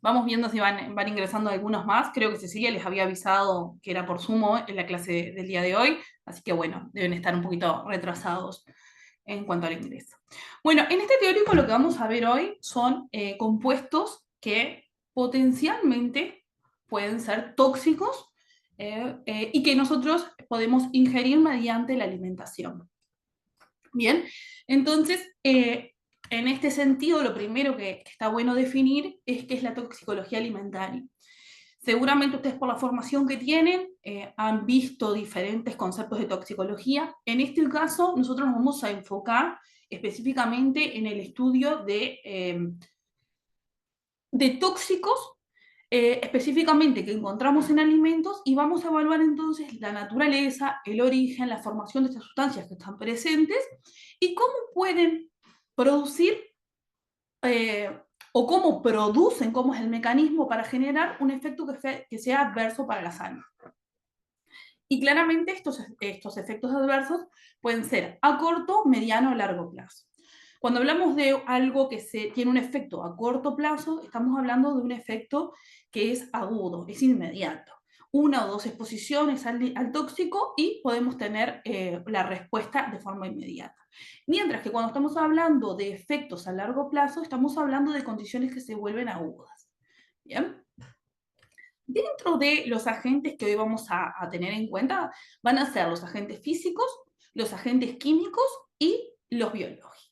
Vamos viendo si van ingresando algunos más. Creo que Cecilia les había avisado que era por Zoom en la clase del día de hoy, así que bueno, deben estar un poquito retrasados en cuanto al ingreso. Bueno, en este teórico lo que vamos a ver hoy son compuestos que potencialmente pueden ser tóxicos y que nosotros podemos ingerir mediante la alimentación. Bien, entonces, en este sentido, lo primero que está bueno definir es qué es la toxicología alimentaria. Seguramente ustedes por la formación que tienen han visto diferentes conceptos de toxicología. En este caso, nosotros nos vamos a enfocar específicamente en el estudio de tóxicos específicamente que encontramos en alimentos y vamos a evaluar entonces la naturaleza, el origen, la formación de estas sustancias que están presentes y cómo pueden producir eh, o cómo producen, cómo es el mecanismo para generar un efecto que sea adverso para la salud. Y claramente estos efectos adversos pueden ser a corto, mediano o largo plazo. Cuando hablamos de algo que tiene un efecto a corto plazo, estamos hablando de un efecto que es agudo, es inmediato. Una o dos exposiciones al tóxico y podemos tener la respuesta de forma inmediata. Mientras que cuando estamos hablando de efectos a largo plazo, estamos hablando de condiciones que se vuelven agudas. ¿Bien? Dentro de los agentes que hoy vamos a tener en cuenta, van a ser los agentes físicos, los agentes químicos y los biológicos.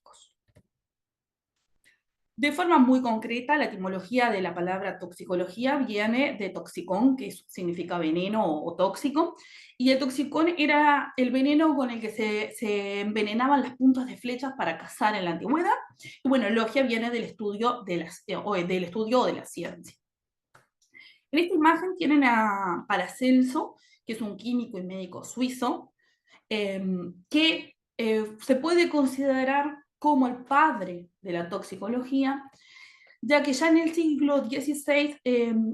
De forma muy concreta, la etimología de la palabra toxicología viene de toxicón, que significa veneno o tóxico, y el toxicón era el veneno con el que se envenenaban las puntas de flechas para cazar en la antigüedad. Y bueno, logia viene del estudio del estudio de la ciencia. En esta imagen tienen a Paracelso, que es un químico y médico suizo, que se puede considerar como el padre de la toxicología, ya que ya en el siglo XVI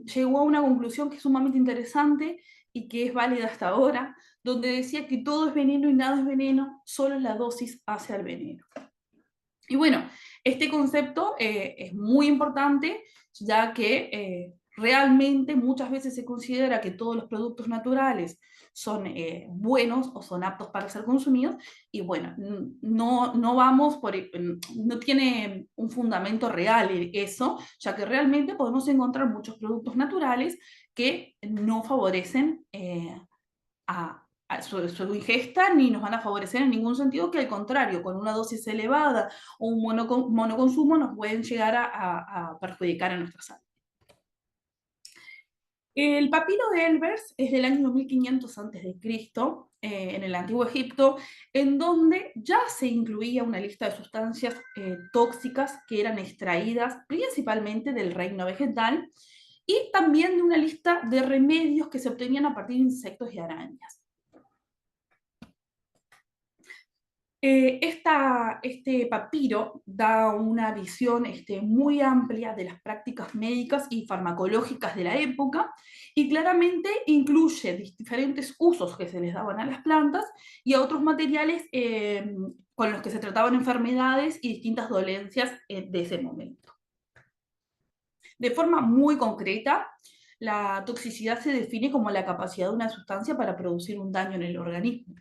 llegó a una conclusión que es sumamente interesante y que es válida hasta ahora, donde decía que todo es veneno y nada es veneno, solo la dosis hace al veneno. Y bueno, este concepto es muy importante, ya que realmente muchas veces se considera que todos los productos naturales son buenos o son aptos para ser consumidos, y bueno, no vamos por, no tiene un fundamento real eso, ya que realmente podemos encontrar muchos productos naturales que no favorecen a su ingesta ni nos van a favorecer en ningún sentido, que al contrario, con una dosis elevada o un monoconsumo nos pueden llegar a perjudicar a nuestra salud. El papiro de Elbers es del año 1500 a.C., en el Antiguo Egipto, en donde ya se incluía una lista de sustancias tóxicas que eran extraídas principalmente del reino vegetal y también de una lista de remedios que se obtenían a partir de insectos y arañas. Este papiro da una visión muy amplia de las prácticas médicas y farmacológicas de la época y claramente incluye diferentes usos que se les daban a las plantas y a otros materiales con los que se trataban enfermedades y distintas dolencias de ese momento. De forma muy concreta, la toxicidad se define como la capacidad de una sustancia para producir un daño en el organismo.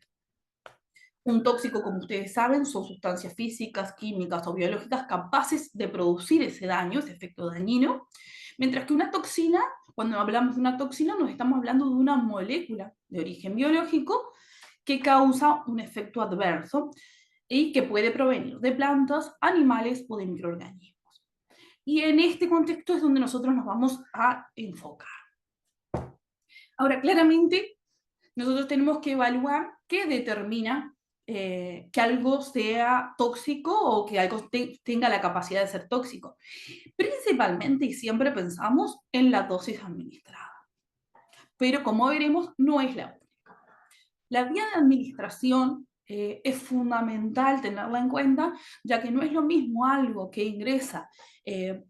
Un tóxico, como ustedes saben, son sustancias físicas, químicas o biológicas capaces de producir ese daño, ese efecto dañino, mientras que una toxina, cuando hablamos de una toxina, nos estamos hablando de una molécula de origen biológico que causa un efecto adverso y que puede provenir de plantas, animales o de microorganismos. Y en este contexto es donde nosotros nos vamos a enfocar. Ahora, claramente, nosotros tenemos que evaluar qué determina que algo sea tóxico o que algo tenga la capacidad de ser tóxico. Principalmente y siempre pensamos en la dosis administrada. Pero como veremos, no es la única. La vía de administración es fundamental tenerla en cuenta, ya que no es lo mismo algo que ingresa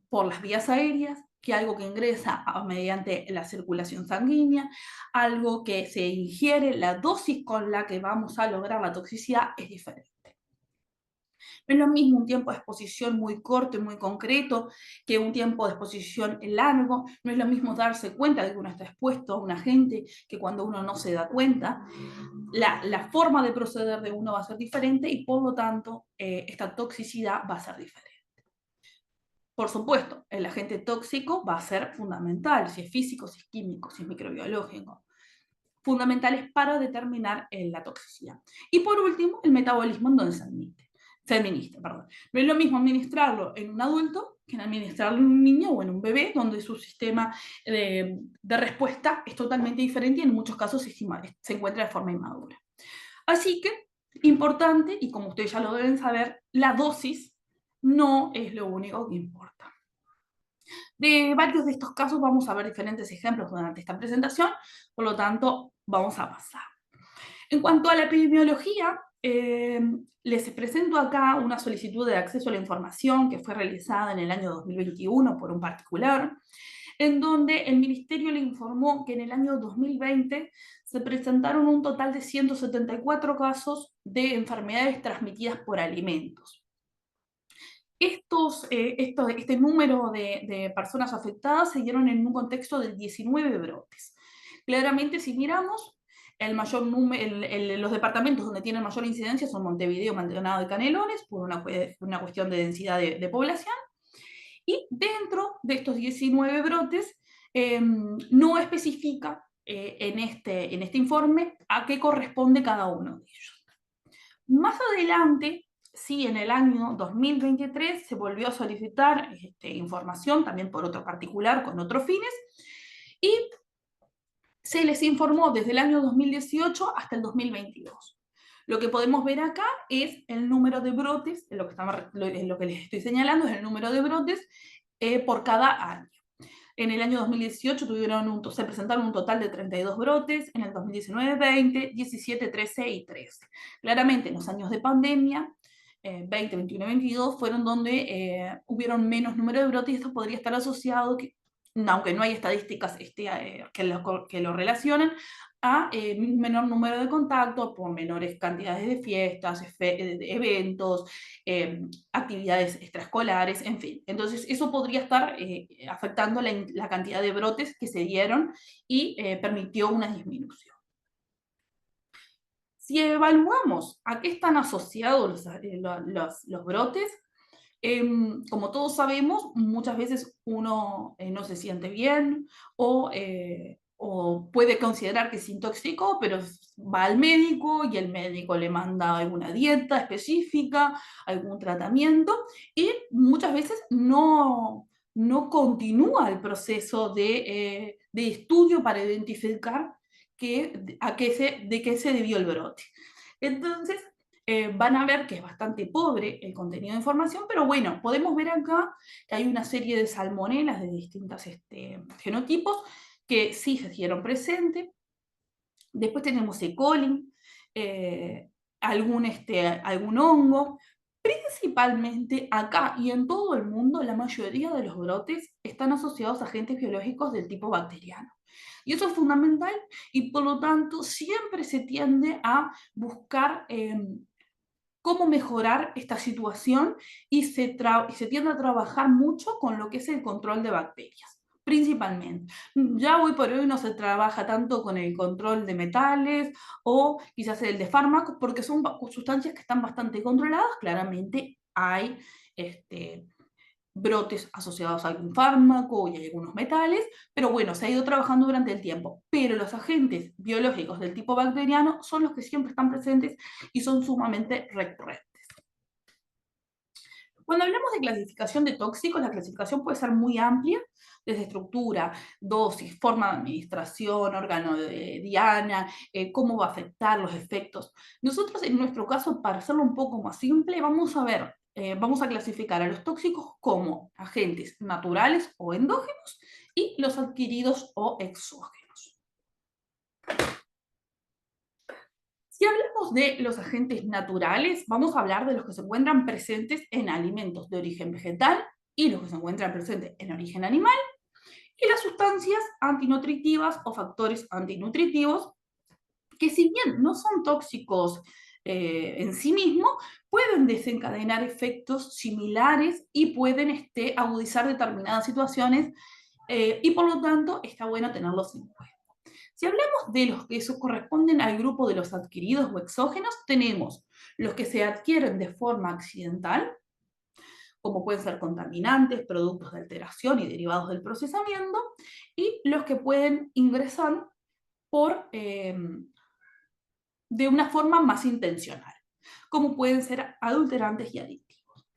por las vías aéreas que algo que ingresa mediante la circulación sanguínea, algo que se ingiere, la dosis con la que vamos a lograr la toxicidad es diferente. No es lo mismo un tiempo de exposición muy corto y muy concreto que un tiempo de exposición largo. No es lo mismo darse cuenta de que uno está expuesto a un agente que cuando uno no se da cuenta. La forma de proceder de uno va a ser diferente y por lo tanto esta toxicidad va a ser diferente. Por supuesto, el agente tóxico va a ser fundamental, si es físico, si es químico, si es microbiológico, fundamentales para determinar la toxicidad. Y por último, el metabolismo en donde se administra. Perdón. No es lo mismo administrarlo en un adulto que en administrarlo en un niño o en un bebé, donde su sistema de respuesta es totalmente diferente y en muchos casos se encuentra de forma inmadura. Así que, importante, y como ustedes ya lo deben saber, la dosis no es lo único que importa. De varios de estos casos vamos a ver diferentes ejemplos durante esta presentación, por lo tanto, vamos a pasar. En cuanto a la epidemiología, les presento acá una solicitud de acceso a la información que fue realizada en el año 2021 por un particular, en donde el Ministerio le informó que en el año 2020 se presentaron un total de 174 casos de enfermedades transmitidas por alimentos. Este número de personas afectadas se dieron en un contexto de 19 brotes. Claramente, si miramos, los departamentos donde tienen mayor incidencia son Montevideo, Maldonado y Canelones, por una cuestión de densidad de población. Y dentro de estos 19 brotes, no especifica en este informe a qué corresponde cada uno de ellos. Más adelante, sí, en el año 2023 se volvió a solicitar información, también por otro particular, con otros fines, y se les informó desde el año 2018 hasta el 2022. Lo que podemos ver acá es el número de brotes, lo que les estoy señalando es el número de brotes por cada año. En el año 2018 se presentaron un total de 32 brotes, en el 2019 20, 17, 13 y 13. Claramente en los años de pandemia, 20, 21 y 22, fueron donde hubieron menos número de brotes y esto podría estar asociado, aunque no hay estadísticas que lo relacionen, a un menor número de contactos por menores cantidades de fiestas, eventos, actividades extraescolares, en fin. Entonces, eso podría estar afectando la cantidad de brotes que se dieron y permitió una disminución. Si evaluamos a qué están asociados los brotes, como todos sabemos, muchas veces uno no se siente bien o puede considerar que es intóxico, pero va al médico y el médico le manda alguna dieta específica, algún tratamiento, y muchas veces no continúa el proceso de estudio para identificar de qué se debió el brote. Entonces, van a ver que es bastante pobre el contenido de información, pero bueno, podemos ver acá que hay una serie de salmonelas de distintos genotipos que sí se hicieron presente. Después tenemos E. coli, algún hongo. Principalmente acá y en todo el mundo, la mayoría de los brotes están asociados a agentes biológicos del tipo bacteriano. Y eso es fundamental y por lo tanto siempre se tiende a buscar cómo mejorar esta situación y se tiende a trabajar mucho con lo que es el control de bacterias, principalmente. Ya hoy por hoy no se trabaja tanto con el control de metales o quizás el de fármacos, porque son sustancias que están bastante controladas. Claramente hay brotes asociados a algún fármaco y a algunos metales, pero bueno, se ha ido trabajando durante el tiempo. Pero los agentes biológicos del tipo bacteriano son los que siempre están presentes y son sumamente recurrentes. Cuando hablamos de clasificación de tóxicos, la clasificación puede ser muy amplia, desde estructura, dosis, forma de administración, órgano de diana, cómo va a afectar los efectos. Nosotros, en nuestro caso, para hacerlo un poco más simple, vamos a clasificar a los tóxicos como agentes naturales o endógenos y los adquiridos o exógenos. Si hablamos de los agentes naturales, vamos a hablar de los que se encuentran presentes en alimentos de origen vegetal y los que se encuentran presentes en origen animal, y las sustancias antinutritivas o factores antinutritivos, que si bien no son tóxicos en sí mismo, pueden desencadenar efectos similares y pueden agudizar determinadas situaciones, y por lo tanto está bueno tenerlos en cuenta. Si hablamos de los que eso corresponden al grupo de los adquiridos o exógenos, tenemos los que se adquieren de forma accidental, como pueden ser contaminantes, productos de alteración y derivados del procesamiento, y los que pueden ingresar de una forma más intencional, como pueden ser adulterantes y aditivos.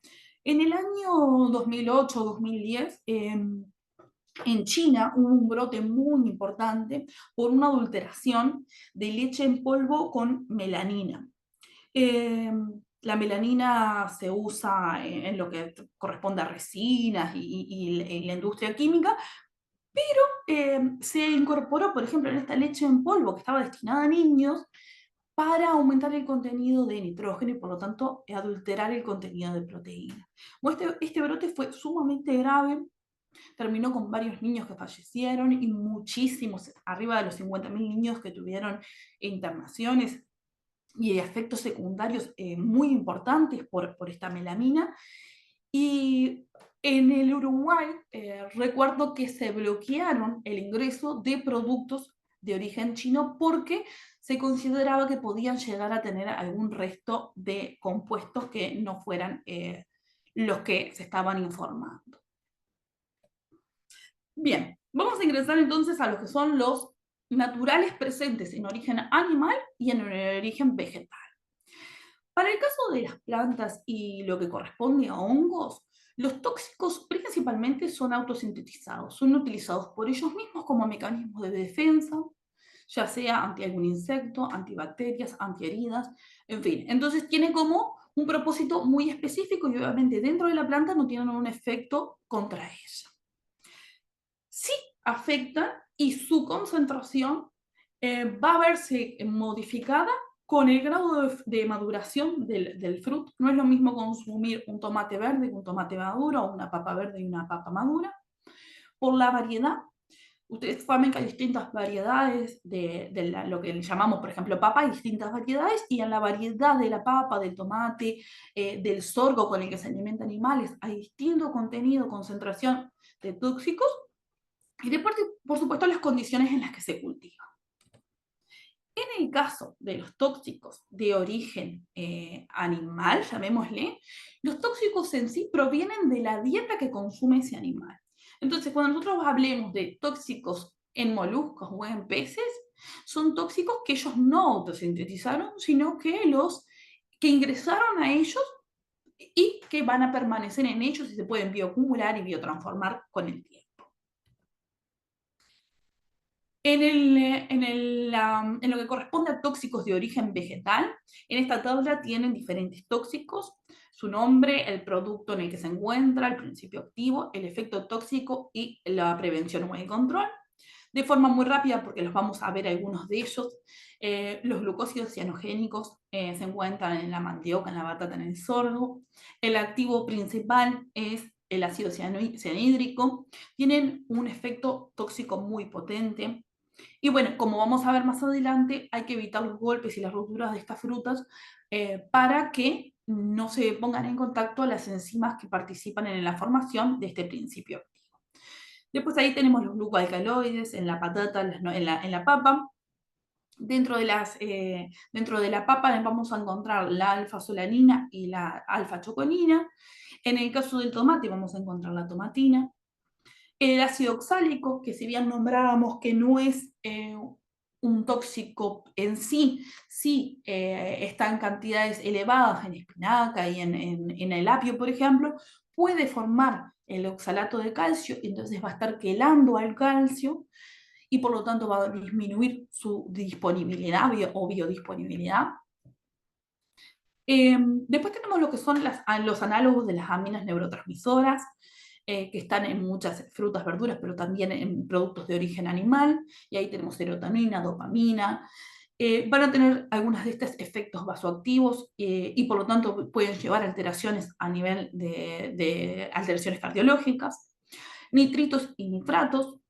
En el año 2008-2010, en China hubo un brote muy importante por una adulteración de leche en polvo con melanina. Eh, la melanina se usa en lo que corresponde a resinas y la industria química, pero se incorporó, por ejemplo, en esta leche en polvo que estaba destinada a niños para aumentar el contenido de nitrógeno y por lo tanto adulterar el contenido de proteína. Bueno, este brote fue sumamente grave, terminó con varios niños que fallecieron y muchísimos, arriba de los 50.000 niños que tuvieron internaciones y efectos secundarios muy importantes por esta melamina. Y en el Uruguay recuerdo que se bloquearon el ingreso de productos de origen chino porque se consideraba que podían llegar a tener algún resto de compuestos que no fueran los que se estaban informando. Bien, vamos a ingresar entonces a lo que son los naturales presentes en origen animal y en origen vegetal. Para el caso de las plantas y lo que corresponde a hongos, los tóxicos principalmente son autosintetizados, son utilizados por ellos mismos como mecanismos de defensa, ya sea ante algún insecto, antibacterias, antiheridas, en fin. Entonces tiene como un propósito muy específico y obviamente dentro de la planta no tienen un efecto contra ella. Sí afectan y su concentración va a verse modificada con el grado de maduración del fruto. No es lo mismo consumir un tomate verde que un tomate maduro, o una papa verde y una papa madura. Por la variedad, ustedes saben que hay distintas variedades de lo que le llamamos, por ejemplo, papa, hay distintas variedades, y en la variedad de la papa, del tomate, del sorgo con el que se alimentan animales, hay distinto contenido, concentración de tóxicos, y después, por supuesto, las condiciones en las que se cultiva. En el caso de los tóxicos de origen animal, llamémosle, los tóxicos en sí provienen de la dieta que consume ese animal. Entonces, cuando nosotros hablemos de tóxicos en moluscos o en peces, son tóxicos que ellos no autosintetizaron, sino que ingresaron a ellos y que van a permanecer en ellos y se pueden bioacumular y biotransformar con el tiempo. En lo que corresponde a tóxicos de origen vegetal, en esta tabla tienen diferentes tóxicos, su nombre, el producto en el que se encuentra, el principio activo, el efecto tóxico y la prevención o el control. De forma muy rápida, porque los vamos a ver algunos de ellos, los glucósidos cianogénicos se encuentran en la mandioca, en la batata, en el sorgo. El activo principal es el ácido cianhídrico. Tienen un efecto tóxico muy potente. Y bueno, como vamos a ver más adelante, hay que evitar los golpes y las roturas de estas frutas para que no se pongan en contacto las enzimas que participan en la formación de este principio activo. Después ahí tenemos los glucoalcaloides en la patata, en la papa. Dentro de la papa vamos a encontrar la alfa-solanina y la alfa-choconina. En el caso del tomate vamos a encontrar la tomatina. El ácido oxálico, que si bien nombrábamos que no es un tóxico en sí, sí está en cantidades elevadas en espinaca y en el apio, por ejemplo, puede formar el oxalato de calcio, entonces va a estar quelando al calcio y por lo tanto va a disminuir su disponibilidad o biodisponibilidad. Después tenemos lo que son los análogos de las aminas neurotransmisoras, que están en muchas frutas, verduras, pero también en productos de origen animal, y ahí tenemos serotonina, dopamina. Van a tener algunos de estos efectos vasoactivos y por lo tanto pueden llevar alteraciones a nivel de alteraciones cardiológicas, nitritos y nitratos.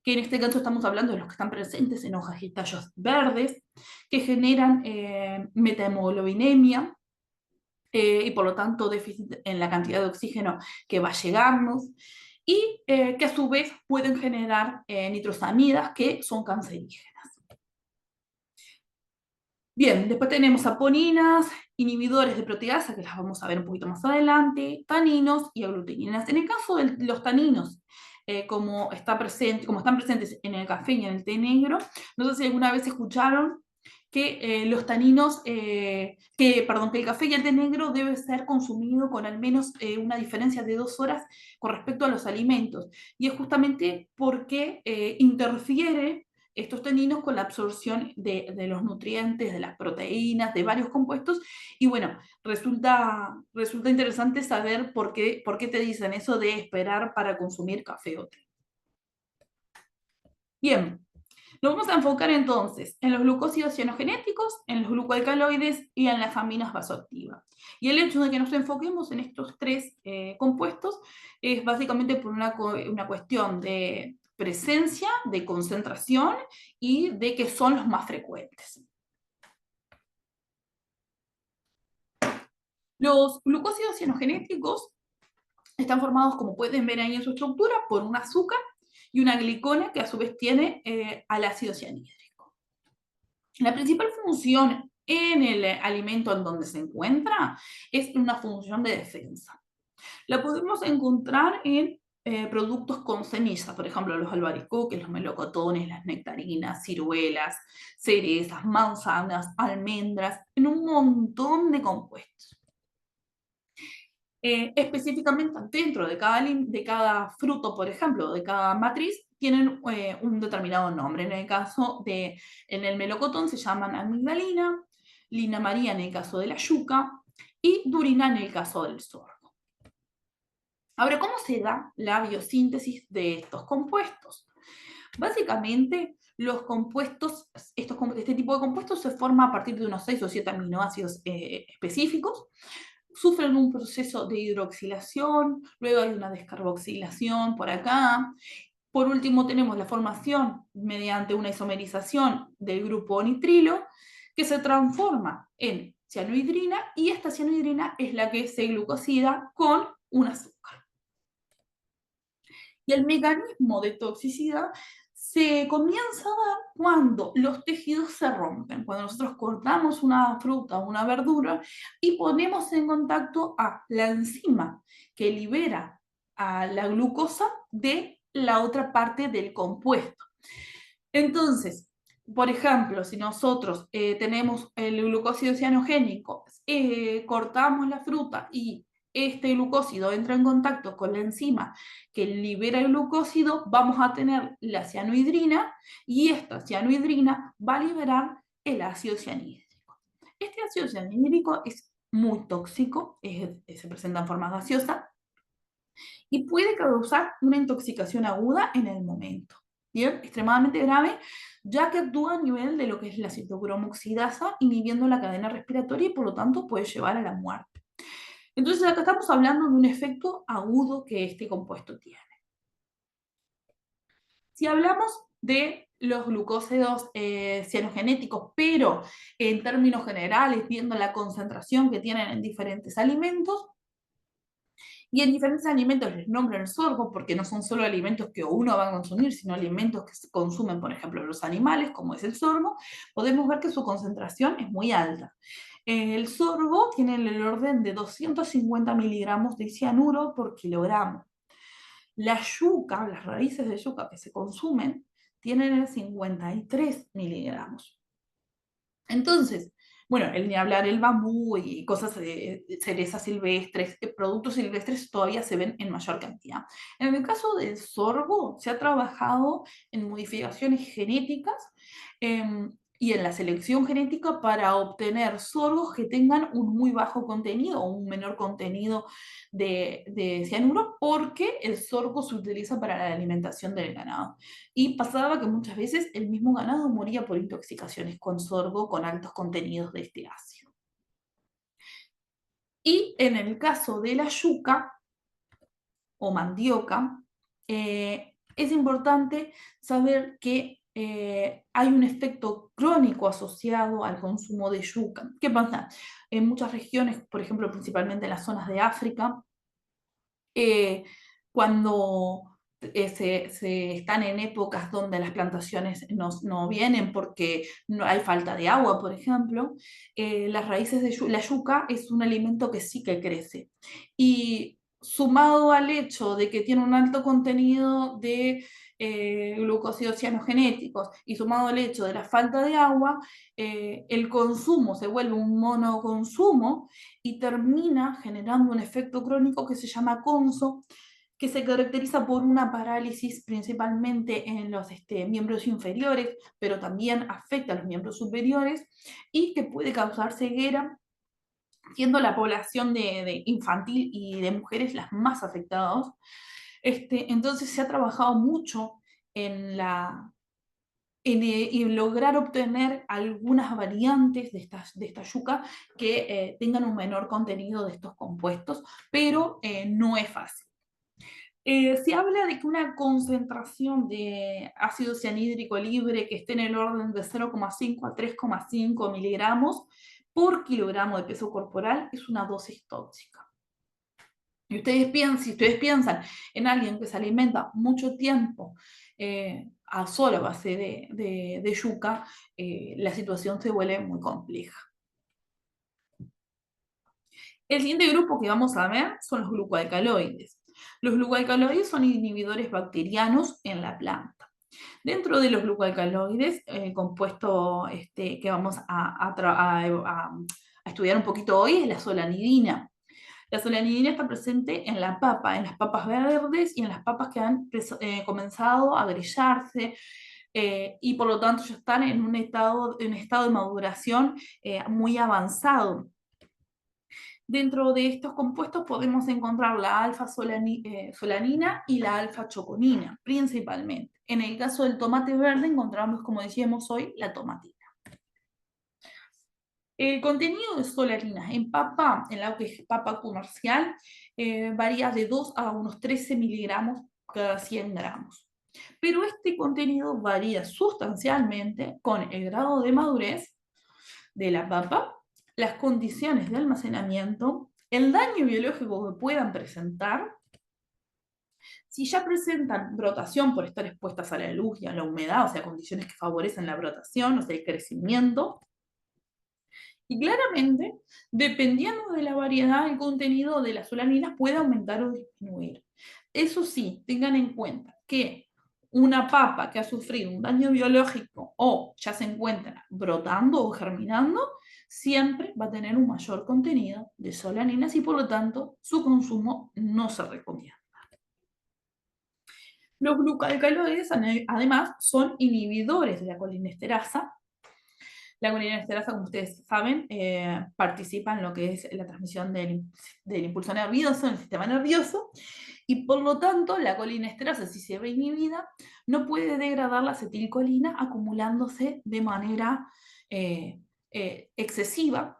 que en este caso estamos hablando de los que están presentes en hojas y tallos verdes, que generan metahemoglobinemia, y por lo tanto déficit en la cantidad de oxígeno que va a llegarnos, y que a su vez pueden generar nitrosamidas que son cancerígenas. Bien, después tenemos saponinas, inhibidores de proteasa, que las vamos a ver un poquito más adelante, taninos y aglutininas. En el caso de los taninos, como están presentes en el café y en el té negro, no sé si alguna vez escucharon que los taninos, perdón, que el café y el té negro debe ser consumido con al menos una diferencia de 2 horas con respecto a los alimentos. Y es justamente porque interfiere estos taninos con la absorción de los nutrientes, de las proteínas, de varios compuestos. Y bueno, resulta interesante saber por qué te dicen eso de esperar para consumir café o té. Bien, nos vamos a enfocar entonces en los glucósidos cianogenéticos, en los glucoalcaloides y en las aminas vasoactivas. Y el hecho de que nos enfoquemos en estos tres compuestos es básicamente por una cuestión de presencia, de concentración y de que son los más frecuentes. Los glucósidos cianogenéticos están formados, como pueden ver ahí en su estructura, por un azúcar y una glicona que a su vez tiene al ácido cianhídrico. La principal función en el alimento en donde se encuentra es una función de defensa. La podemos encontrar en productos con semillas, por ejemplo, los albaricoques, los melocotones, las nectarinas, ciruelas, cerezas, manzanas, almendras, en un montón de compuestos. Específicamente dentro de cada fruto, por ejemplo, de cada matriz, tienen un determinado nombre. En el melocotón se llaman amigdalina, lina maría en el caso de la yuca y durina en el caso del sorgo. Ahora, ¿cómo se da la biosíntesis de estos compuestos? Básicamente, este tipo de compuestos se forma a partir de unos 6 o 7 aminoácidos específicos. Sufren un proceso de hidroxilación, luego hay una descarboxilación por acá. Por último, tenemos la formación mediante una isomerización del grupo nitrilo, que se transforma en cianohidrina, y esta cianohidrina es la que se glucosida con un azúcar. Y el mecanismo de toxicidad se comienza a dar cuando los tejidos se rompen, cuando nosotros cortamos una fruta o una verdura y ponemos en contacto a la enzima que libera a la glucosa de la otra parte del compuesto. Entonces, por ejemplo, si nosotros tenemos el glucósido cianogénico, cortamos la fruta y este glucósido entra en contacto con la enzima que libera el glucósido, vamos a tener la cianohidrina, y esta cianohidrina va a liberar el ácido cianhídrico. Este ácido cianhídrico es muy tóxico, se presenta en forma gaseosa y puede causar una intoxicación aguda en el momento. Bien, extremadamente grave, ya que actúa a nivel de lo que es la citocromoxidasa, inhibiendo la cadena respiratoria y por lo tanto puede llevar a la muerte. Entonces acá estamos hablando de un efecto agudo que este compuesto tiene. Si hablamos de los glucósidos cianogenéticos, pero en términos generales, viendo la concentración que tienen en diferentes alimentos, y en diferentes alimentos les nombro el sorgo porque no son solo alimentos que uno va a consumir, sino alimentos que se consumen, por ejemplo, los animales, como es el sorgo, podemos ver que su concentración es muy alta. El sorgo tiene el orden de 250 miligramos de cianuro por kilogramo. La yuca, las raíces de yuca que se consumen, tienen el 53 miligramos. Entonces, bueno, ni hablar el bambú y cosas de cerezas silvestres, productos silvestres todavía se ven en mayor cantidad. En el caso del sorgo, se ha trabajado en modificaciones genéticas y en la selección genética para obtener sorgos que tengan un muy bajo contenido o un menor contenido de cianuro, porque el sorgo se utiliza para la alimentación del ganado. Y pasaba que muchas veces el mismo ganado moría por intoxicaciones con sorgo con altos contenidos de este ácido. Y en el caso de la yuca o mandioca, es importante saber que hay un efecto crónico asociado al consumo de yuca. ¿Qué pasa? En muchas regiones, por ejemplo, principalmente en las zonas de África, eh, cuando se están en épocas donde las plantaciones no vienen porque no hay falta de agua, por ejemplo, las raíces de la yuca es un alimento que sí que crece. Y sumado al hecho de que tiene un alto contenido de glucósidos cianogenéticos y sumado al hecho de la falta de agua, el consumo se vuelve un monoconsumo y termina generando un efecto crónico que se llama CONSO, que se caracteriza por una parálisis principalmente en los miembros inferiores, pero también afecta a los miembros superiores y que puede causar ceguera, siendo la población de infantil y de mujeres las más afectadas. Entonces se ha trabajado mucho en y lograr obtener algunas variantes de esta yuca que tengan un menor contenido de estos compuestos, pero no es fácil. Se habla de que una concentración de ácido cianhídrico libre que esté en el orden de 0,5 a 3,5 miligramos por kilogramo de peso corporal es una dosis tóxica. Y si ustedes piensan en alguien que se alimenta mucho tiempo a solo a base de yuca, la situación se vuelve muy compleja. El siguiente grupo que vamos a ver son los glucoalcaloides. Los glucoalcaloides son inhibidores bacterianos en la planta. Dentro de los glucoalcaloides, el compuesto que vamos a estudiar un poquito hoy es la solanidina. La solanidina está presente en la papa, en las papas verdes y en las papas que han comenzado a grillarse y por lo tanto ya están en un estado de maduración muy avanzado. Dentro de estos compuestos podemos encontrar la alfa-solanina y la alfa-choconina, principalmente. En el caso del tomate verde encontramos, como decíamos hoy, la tomatina. El contenido de solanina en papa, en la que es papa comercial, varía de 2 a unos 13 miligramos cada 100 gramos. Pero este contenido varía sustancialmente con el grado de madurez de la papa, las condiciones de almacenamiento, el daño biológico que puedan presentar. Si ya presentan brotación por estar expuestas a la luz y a la humedad, o sea, condiciones que favorecen la brotación, o sea, el crecimiento. Y claramente, dependiendo de la variedad, el contenido de las solaninas puede aumentar o disminuir. Eso sí, tengan en cuenta que una papa que ha sufrido un daño biológico o ya se encuentra brotando o germinando, siempre va a tener un mayor contenido de solaninas y por lo tanto su consumo no se recomienda. Los glucoalcaloides además son inhibidores de la colinesterasa. La colinesterasa, como ustedes saben, participa en lo que es la transmisión del impulso nervioso en el sistema nervioso y por lo tanto la colinesterasa, si se ve inhibida, no puede degradar la acetilcolina acumulándose de manera excesiva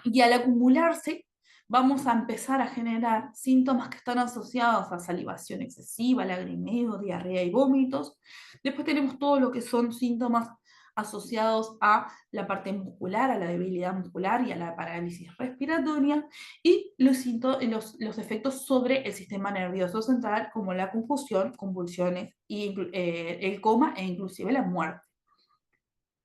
y al acumularse vamos a empezar a generar síntomas que están asociados a salivación excesiva, lagrimeo, diarrea y vómitos. Después tenemos todo lo que son síntomas asociados a la parte muscular, a la debilidad muscular y a la parálisis respiratoria, y los efectos sobre el sistema nervioso central, como la confusión, convulsiones, y, el coma e inclusive la muerte.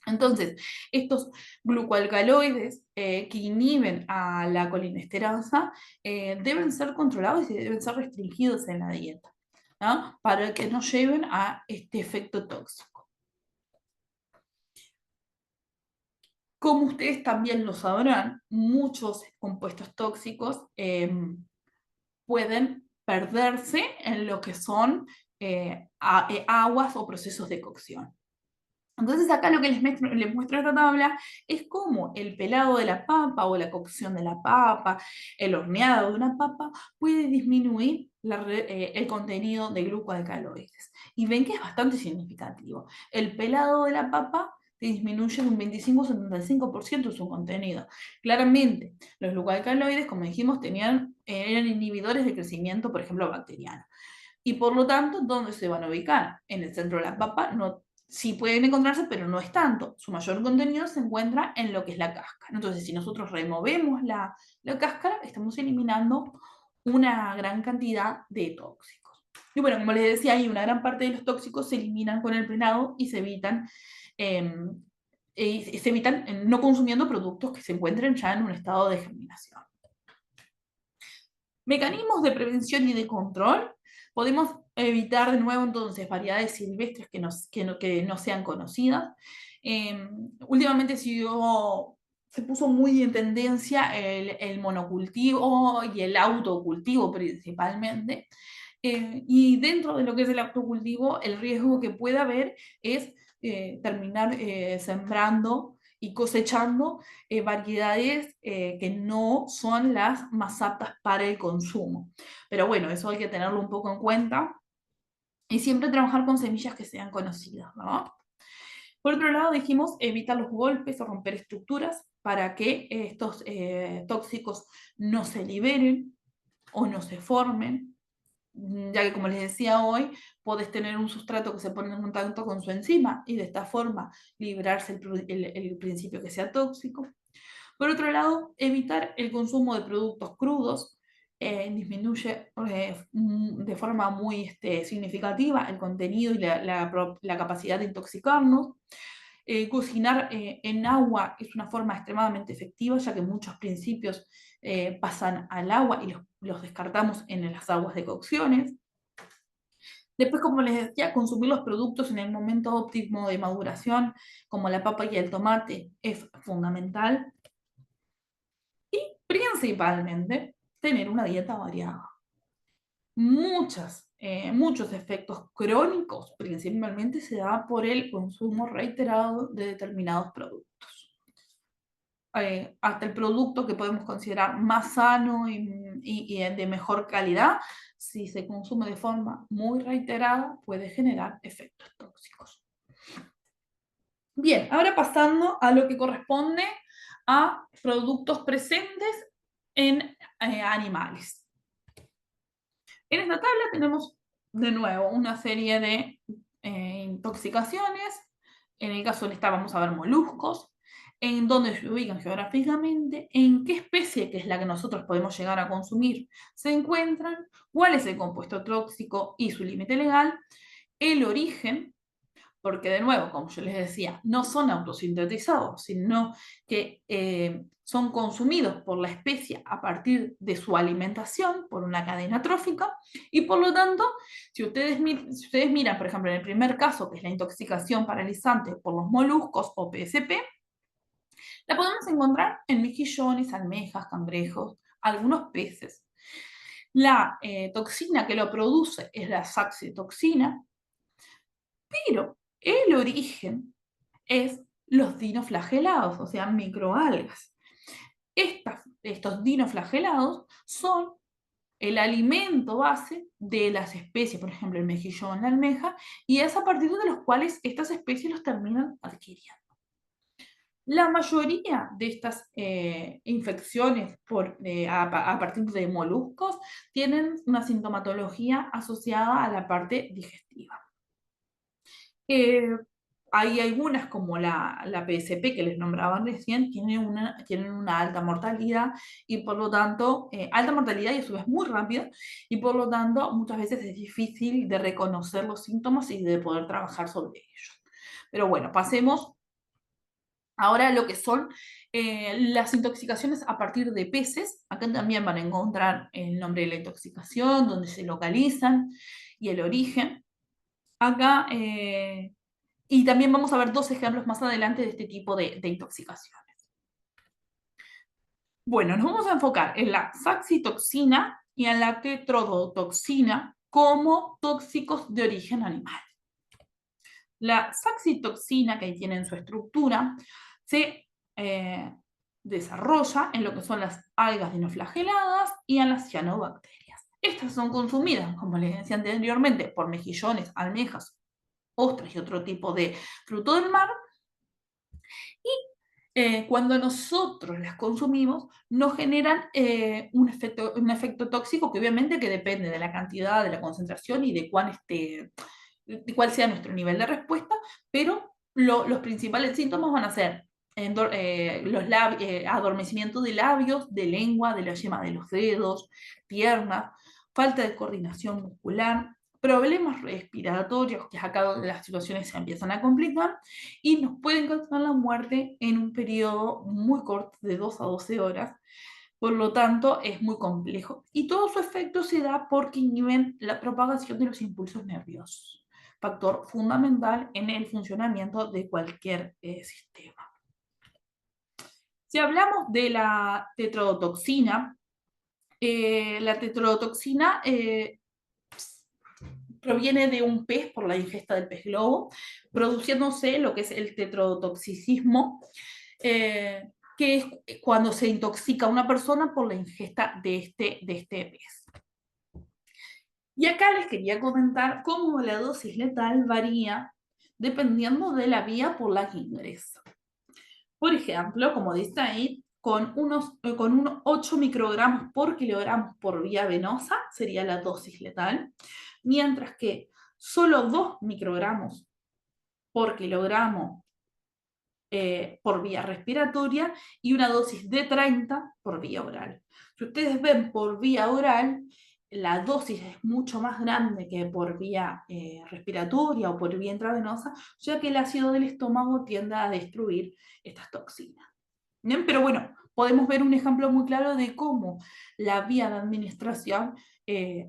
Entonces, estos glucoalcaloides que inhiben a la colinesterasa deben ser controlados y deben ser restringidos en la dieta, ¿no? Para que no lleven a este efecto tóxico. Como ustedes también lo sabrán, muchos compuestos tóxicos pueden perderse en lo que son aguas o procesos de cocción. Entonces acá lo que les muestro esta tabla es cómo el pelado de la papa o la cocción de la papa, el horneado de una papa puede disminuir el contenido de glucoalcaloides. Y ven que es bastante significativo. El pelado de la papa disminuye de un 25 a 75% su contenido. Claramente, los glucoalcaloides, como dijimos, eran inhibidores de crecimiento, por ejemplo, bacteriano. y por lo tanto, ¿dónde se van a ubicar? En el centro de la papa, no, sí pueden encontrarse, pero no es tanto. Su mayor contenido se encuentra en lo que es la cáscara. Entonces, si nosotros removemos la cáscara, estamos eliminando una gran cantidad de tóxicos. Y bueno, como les decía, hay una gran parte de los tóxicos se eliminan con el prenado y em, se evitan no consumiendo productos que se encuentren ya en un estado de germinación. Mecanismos de prevención y de control. Podemos evitar de nuevo entonces variedades silvestres que no sean conocidas. Últimamente se puso muy en tendencia el monocultivo y el autocultivo principalmente. Y dentro de lo que es el autocultivo, el riesgo que puede haber es terminar sembrando y cosechando variedades que no son las más aptas para el consumo. Pero bueno, eso hay que tenerlo un poco en cuenta y siempre trabajar con semillas que sean conocidas, ¿no? Por otro lado, dijimos evitar los golpes o romper estructuras para que estos tóxicos no se liberen o no se formen, ya que como les decía hoy, podés tener un sustrato que se pone en contacto con su enzima y de esta forma librarse el principio que sea tóxico. Por otro lado, evitar el consumo de productos crudos disminuye de forma muy significativa el contenido y la capacidad de intoxicarnos. Cocinar en agua es una forma extremadamente efectiva, ya que muchos principios pasan al agua y los descartamos en las aguas de cocciones. Después, como les decía, consumir los productos en el momento óptimo de maduración, como la papa y el tomate, es fundamental. Y principalmente, tener una dieta variada. Muchos efectos crónicos principalmente se dan por el consumo reiterado de determinados productos. Hasta el producto que podemos considerar más sano y de mejor calidad, si se consume de forma muy reiterada, puede generar efectos tóxicos. Bien, ahora pasando a lo que corresponde a productos presentes en animales. En esta tabla tenemos de nuevo una serie de intoxicaciones. En el caso de esta vamos a ver moluscos, en dónde se ubican geográficamente, en qué especie, que es la que nosotros podemos llegar a consumir, se encuentran, cuál es el compuesto tóxico y su límite legal, el origen, porque de nuevo, como yo les decía, no son autosintetizados, sino que son consumidos por la especie a partir de su alimentación, por una cadena trófica, y por lo tanto, si ustedes miran, por ejemplo, en el primer caso, que es la intoxicación paralizante por los moluscos o PSP, la podemos encontrar en mejillones, almejas, cangrejos, algunos peces. La toxina que lo produce es la saxitoxina, pero el origen es los dinoflagelados, o sea, microalgas. Estos dinoflagelados son el alimento base de las especies, por ejemplo, el mejillón, la almeja, y es a partir de los cuales estas especies los terminan adquiriendo. La mayoría de estas infecciones a partir de moluscos tienen una sintomatología asociada a la parte digestiva. Eh, Hay algunas, como la PSP que les nombraban recién, tienen una alta mortalidad y por lo tanto, alta mortalidad y a su vez muy rápida, y por lo tanto muchas veces es difícil de reconocer los síntomas y de poder trabajar sobre ellos. Pero bueno, pasemos ahora a lo que son las intoxicaciones a partir de peces. Acá también van a encontrar el nombre de la intoxicación, dónde se localizan y el origen. Acá y también vamos a ver dos ejemplos más adelante de este tipo de intoxicaciones. Bueno, nos vamos a enfocar en la saxitoxina y en la tetrodotoxina como tóxicos de origen animal. La saxitoxina, que ahí tienen su estructura, se desarrolla en lo que son las algas dinoflageladas y en las cianobacterias. Estas son consumidas, como les decía anteriormente, por mejillones, almejas, ostras y otro tipo de fruto del mar. cuando nosotros las consumimos, nos generan un efecto tóxico que obviamente que depende de la cantidad, de la concentración y de de cuál sea nuestro nivel de respuesta, pero los principales síntomas van a ser adormecimiento de labios, de lengua, de la yema de los dedos, piernas, falta de coordinación muscular, problemas respiratorios, que es acá donde las situaciones se empiezan a complicar, y nos pueden causar la muerte en un periodo muy corto de 2 a 12 horas. Por lo tanto, es muy complejo. Y todo su efecto se da porque inhiben la propagación de los impulsos nerviosos, factor fundamental en el funcionamiento de cualquier sistema. Si hablamos de la tetrodotoxina proviene de un pez por la ingesta del pez globo, produciéndose lo que es el tetrodotoxicismo, que es cuando se intoxica una persona por la ingesta de este pez. Y acá les quería comentar cómo la dosis letal varía dependiendo de la vía por la que ingresa. Por ejemplo, como dice ahí, con unos 8 microgramos por kilogramo por vía venosa sería la dosis letal, mientras que solo 2 microgramos por kilogramo por vía respiratoria y una dosis de 30 por vía oral. Si ustedes ven por vía oral, la dosis es mucho más grande que por vía respiratoria o por vía intravenosa, ya que el ácido del estómago tiende a destruir estas toxinas. ¿Bien? Pero bueno, podemos ver un ejemplo muy claro de cómo la vía de administración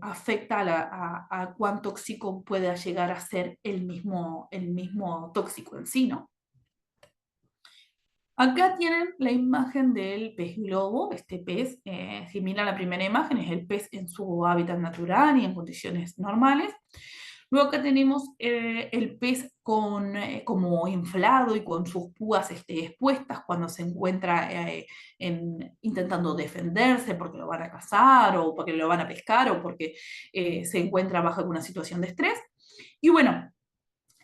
afecta a cuán tóxico puede llegar a ser el mismo tóxico en sí, ¿no? Acá tienen la imagen del pez globo. Este pez, si miran la primera imagen, es el pez en su hábitat natural y en condiciones normales. Luego acá tenemos el pez como inflado y con sus púas expuestas cuando se encuentra intentando defenderse porque lo van a cazar o porque lo van a pescar o porque se encuentra bajo alguna situación de estrés. Y bueno,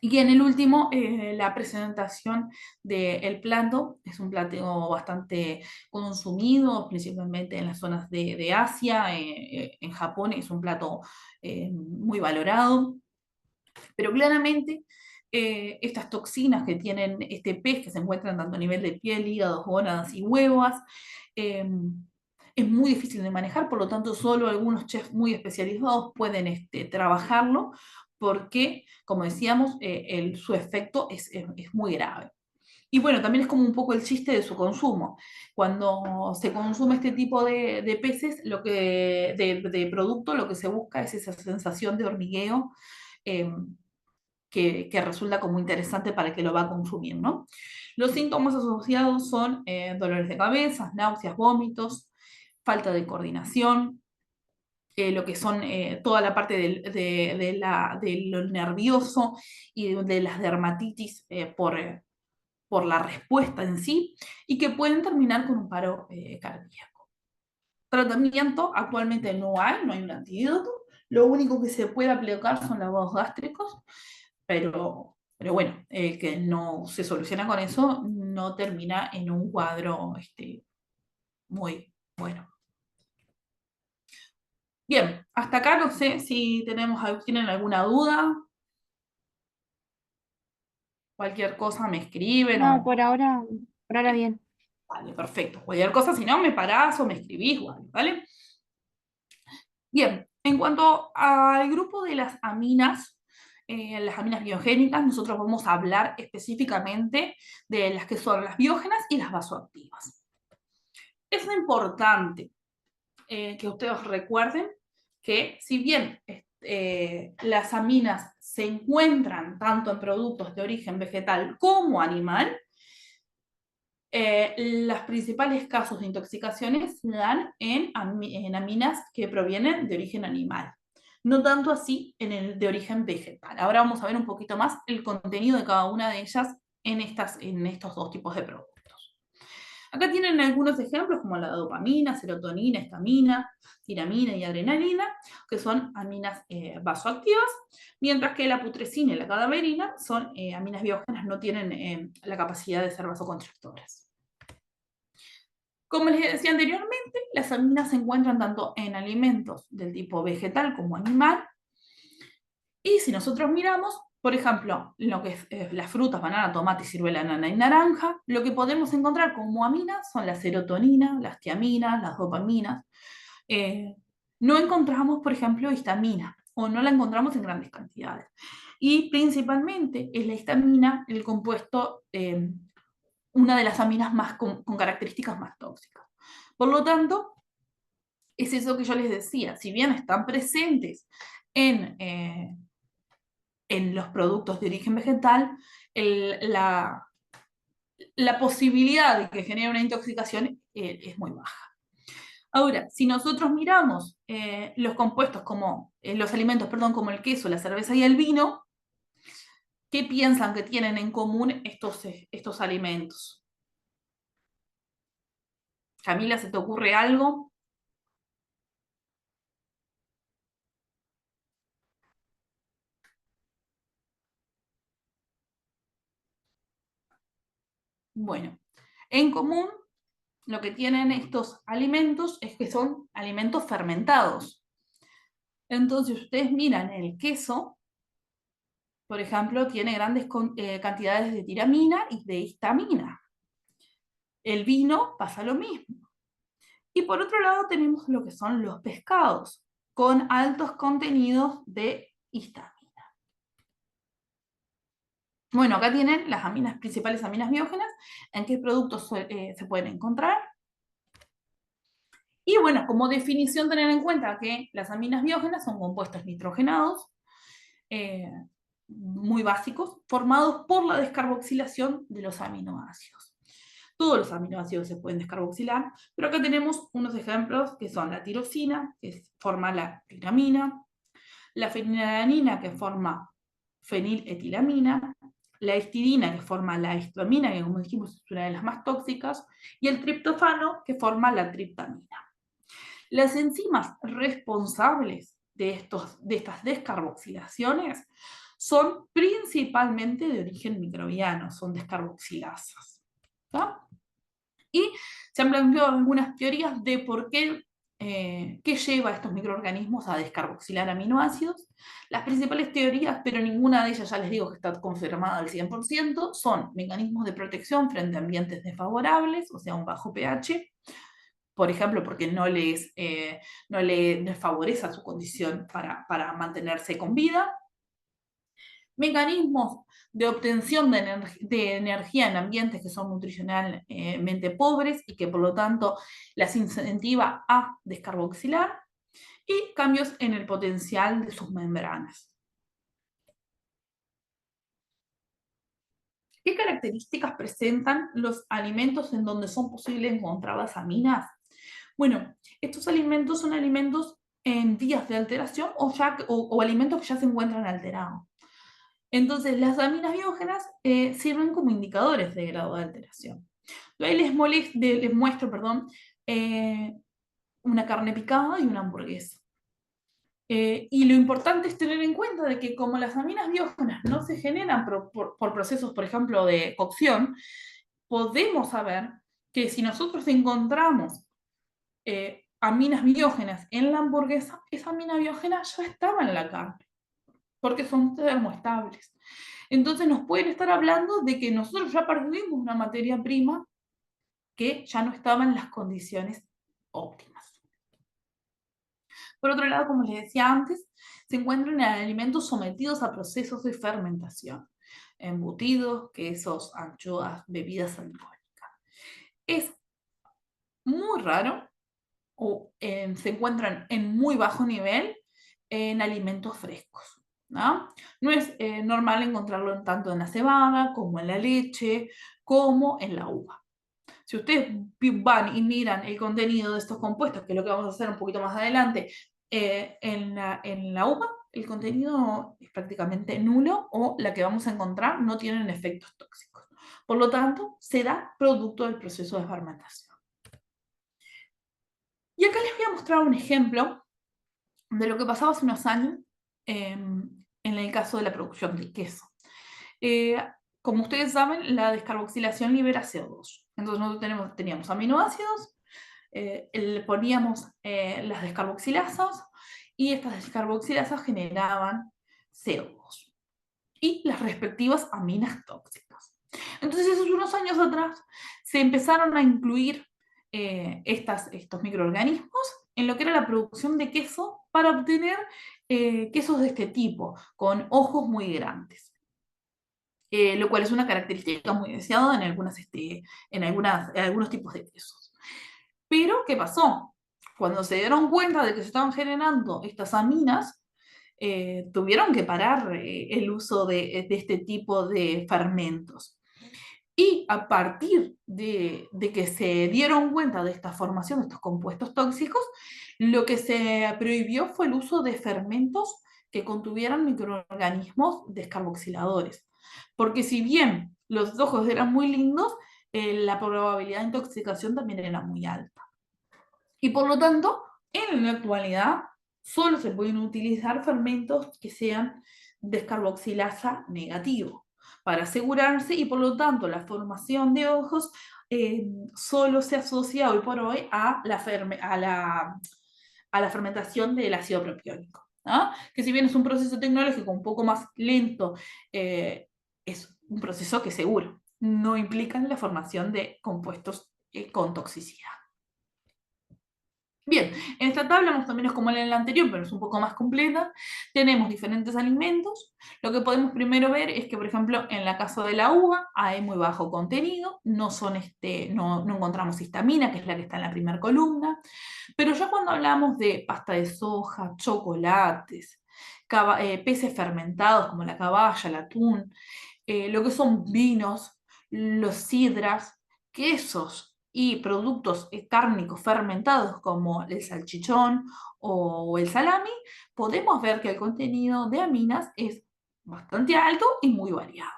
y en el último, la presentación del plato, es un plato bastante consumido, principalmente en las zonas de Asia, en Japón es un plato muy valorado, pero claramente estas toxinas que tienen este pez, que se encuentran tanto a nivel de piel, hígado, gónadas y huevos, es muy difícil de manejar, por lo tanto solo algunos chefs muy especializados pueden trabajarlo, porque, como decíamos, su efecto es muy grave. Y bueno, también es como un poco el chiste de su consumo. Cuando se consume este tipo de peces, de producto, lo que se busca es esa sensación de hormigueo eh, que resulta como interesante para el que lo va a consumir, ¿no? Los síntomas asociados son dolores de cabeza, náuseas, vómitos, falta de coordinación, lo que son toda la parte de lo nervioso y de las dermatitis por la respuesta en sí, y que pueden terminar con un paro cardíaco. Tratamiento actualmente no hay un antídoto, lo único que se puede aplicar son lavados gástricos, pero bueno, que no se soluciona con eso, no termina en un cuadro muy bueno. Bien, hasta acá no sé si tienen alguna duda, cualquier cosa me escriben No, o... por ahora bien. Vale, perfecto. Cualquier cosa, si no, me parás o me escribís, ¿vale? Bien, en cuanto al grupo de las aminas biogénicas, nosotros vamos a hablar específicamente de las que son las biógenas y las vasoactivas. Es importante que ustedes recuerden que si bien las aminas se encuentran tanto en productos de origen vegetal como animal, los principales casos de intoxicaciones se dan en aminas que provienen de origen animal, no tanto así en el de origen vegetal. Ahora vamos a ver un poquito más el contenido de cada una de ellas en estos dos tipos de productos. Acá tienen algunos ejemplos como la dopamina, serotonina, estamina, tiramina y adrenalina, que son aminas vasoactivas, mientras que la putrescina y la cadaverina son aminas biógenas, no tienen la capacidad de ser vasoconstrictoras. Como les decía anteriormente, las aminas se encuentran tanto en alimentos del tipo vegetal como animal. Y si nosotros miramos, por ejemplo, lo que es las frutas, banana, tomate, ciruela, nana y naranja, lo que podemos encontrar como aminas son la serotonina, las tiaminas, las dopaminas. Eh, no encontramos, por ejemplo, histamina, o no la encontramos en grandes cantidades. Y principalmente es la histamina el compuesto, una de las aminas más con características más tóxicas. Por lo tanto, es eso que yo les decía, si bien están presentes en los productos de origen vegetal, la, la posibilidad de que genere una intoxicación es muy baja. Ahora, si nosotros miramos los compuestos como, los alimentos, perdón, como el queso, la cerveza y el vino, ¿qué piensan que tienen en común estos alimentos? Camila, ¿se te ocurre algo? Bueno, en común lo que tienen estos alimentos es que son alimentos fermentados. Entonces, ustedes miran el queso, por ejemplo, tiene grandes cantidades de tiramina y de histamina. El vino pasa lo mismo. Y por otro lado tenemos lo que son los pescados, con altos contenidos de histamina. Bueno, acá tienen las aminas, principales aminas biógenas, en qué productos se pueden encontrar. Y bueno, como definición, tener en cuenta que las aminas biógenas son compuestos nitrogenados, eh, muy básicos, formados por la descarboxilación de los aminoácidos. Todos los aminoácidos se pueden descarboxilar, pero acá tenemos unos ejemplos que son la tirosina, que forma la tiramina, la fenilalanina, que forma feniletilamina, la histidina, que forma la histamina, que como dijimos es una de las más tóxicas, y el triptofano, que forma la triptamina. Las enzimas responsables de estas descarboxilaciones son principalmente de origen microbiano, son descarboxilasas. ¿Tá? Y se han planteado algunas teorías de por qué lleva a estos microorganismos a descarboxilar aminoácidos. Las principales teorías, pero ninguna de ellas ya les digo que está confirmada al 100%, son mecanismos de protección frente a ambientes desfavorables, o sea, un bajo pH, por ejemplo, porque no les favorece su condición para mantenerse con vida. Mecanismos de obtención de energía en ambientes que son nutricionalmente pobres y que por lo tanto las incentiva a descarboxilar, y cambios en el potencial de sus membranas. ¿Qué características presentan los alimentos en donde son posibles encontrar las aminas? Bueno, estos alimentos son alimentos en vías de alteración o alimentos que ya se encuentran alterados. Entonces, las aminas biógenas sirven como indicadores de grado de alteración. Ahí les muestro, perdón, una carne picada y una hamburguesa. Y lo importante es tener en cuenta de que como las aminas biógenas no se generan por procesos, por ejemplo, de cocción, podemos saber que si nosotros encontramos aminas biógenas en la hamburguesa, esa amina biógena ya estaba en la carne, porque son termoestables. Entonces nos pueden estar hablando de que nosotros ya perdimos una materia prima que ya no estaba en las condiciones óptimas. Por otro lado, como les decía antes, se encuentran en alimentos sometidos a procesos de fermentación, embutidos, quesos, anchoas, bebidas alcohólicas. Es muy raro o se encuentran en muy bajo nivel en alimentos frescos. ¿No? No es normal encontrarlo tanto en la cebada, como en la leche, como en la uva. Si ustedes van y miran el contenido de estos compuestos, que es lo que vamos a hacer un poquito más adelante, en la uva, el contenido es prácticamente nulo o la que vamos a encontrar no tienen efectos tóxicos. Por lo tanto, será producto del proceso de fermentación. Y acá les voy a mostrar un ejemplo de lo que pasaba hace unos años en el caso de la producción del queso. Eh, como ustedes saben, la descarboxilación libera CO2. Entonces nosotros teníamos aminoácidos poníamos las descarboxilasas y estas descarboxilasas generaban CO2 y las respectivas aminas tóxicas. Entonces, esos unos años atrás se empezaron a incluir estos microorganismos en lo que era la producción de queso para obtener quesos de este tipo, con ojos muy grandes. Lo cual es una característica muy deseada en algunos tipos de quesos. Pero, ¿qué pasó? Cuando se dieron cuenta de que se estaban generando estas aminas, tuvieron que parar el uso de este tipo de fermentos. Y a partir de que se dieron cuenta de esta formación de estos compuestos tóxicos, lo que se prohibió fue el uso de fermentos que contuvieran microorganismos descarboxiladores. Porque si bien los ojos eran muy lindos, la probabilidad de intoxicación también era muy alta. Y por lo tanto, en la actualidad, solo se pueden utilizar fermentos que sean descarboxilasa negativo para asegurarse, y por lo tanto la formación de ojos solo se asocia hoy por hoy a la fermentación del ácido propiónico, ¿no? Que si bien es un proceso tecnológico un poco más lento, es un proceso que seguro no implica la formación de compuestos con toxicidad. Bien, en esta tabla, más o menos como en la anterior, pero es un poco más completa, tenemos diferentes alimentos. Lo que podemos primero ver es que, por ejemplo, en la casa de la uva hay muy bajo contenido, no encontramos histamina, que es la que está en la primera columna, pero ya cuando hablamos de pasta de soja, chocolates, peces fermentados como la caballa, el atún, lo que son vinos, los sidras, quesos y productos cárnicos fermentados como el salchichón o el salami, podemos ver que el contenido de aminas es bastante alto y muy variado.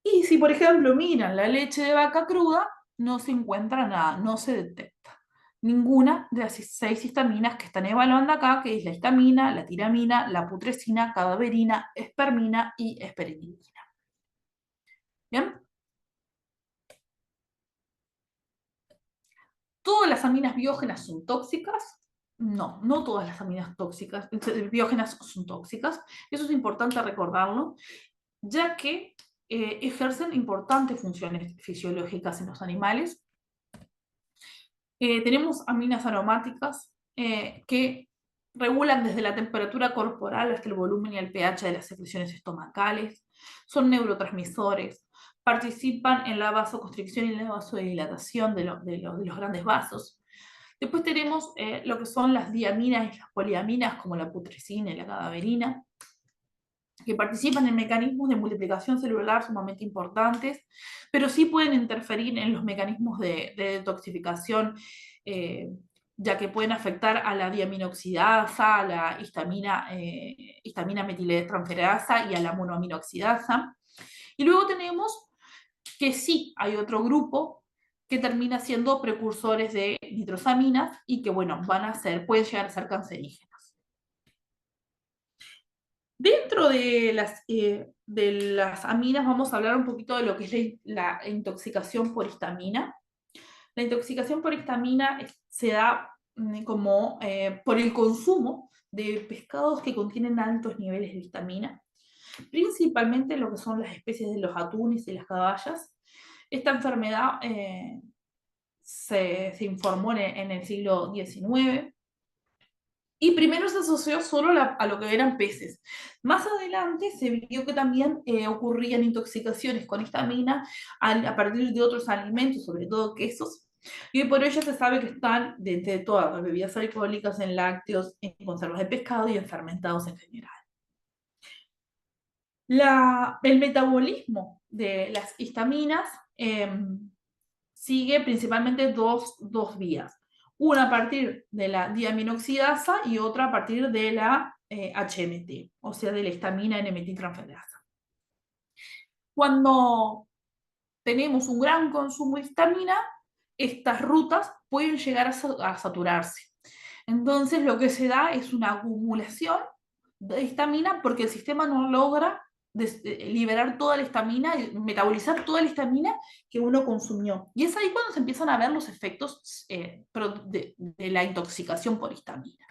Y si, por ejemplo, miran la leche de vaca cruda, no se encuentra nada, no se detecta ninguna de las 6 histaminas que están evaluando acá, que es la histamina, la tiramina, la putrescina, cadaverina, espermina y esperidina. ¿Bien? ¿Todas las aminas biógenas son tóxicas? No, no todas las aminas biógenas son tóxicas. Eso es importante recordarlo, ya que ejercen importantes funciones fisiológicas en los animales. Tenemos aminas aromáticas que regulan desde la temperatura corporal hasta el volumen y el pH de las secreciones estomacales, son neurotransmisores, participan en la vasoconstricción y la vasodilatación de los grandes vasos. Después tenemos lo que son las diaminas y las poliaminas, como la putrescina y la cadaverina, que participan en mecanismos de multiplicación celular sumamente importantes, pero sí pueden interferir en los mecanismos de detoxificación, ya que pueden afectar a la diaminoxidasa, a la histamina metiltransferasa y a la monoaminoxidasa. Y luego tenemos que sí hay otro grupo que termina siendo precursores de nitrosaminas y que, bueno, pueden llegar a ser cancerígenas. Dentro de las aminas vamos a hablar un poquito de lo que es la intoxicación por histamina. La intoxicación por histamina se da como por el consumo de pescados que contienen altos niveles de histamina, principalmente lo que son las especies de los atunes y las caballas. Esta enfermedad se informó en el siglo XIX. Y primero se asoció solo a lo que eran peces. Más adelante se vio que también ocurrían intoxicaciones con histamina a partir de otros alimentos, sobre todo quesos. Y por ello se sabe que están dentro de todas las bebidas alcohólicas, en lácteos, en conservas de pescado y en fermentados en general. El metabolismo de las histaminas sigue principalmente dos vías. Una a partir de la diaminoxidasa y otra a partir de la HMT, o sea, de la histamina N-metiltransferasa. Cuando tenemos un gran consumo de histamina, estas rutas pueden llegar a saturarse. Entonces, lo que se da es una acumulación de histamina porque el sistema no logra liberar toda la histamina, metabolizar toda la histamina que uno consumió. Y es ahí cuando se empiezan a ver los efectos de la intoxicación por histamina.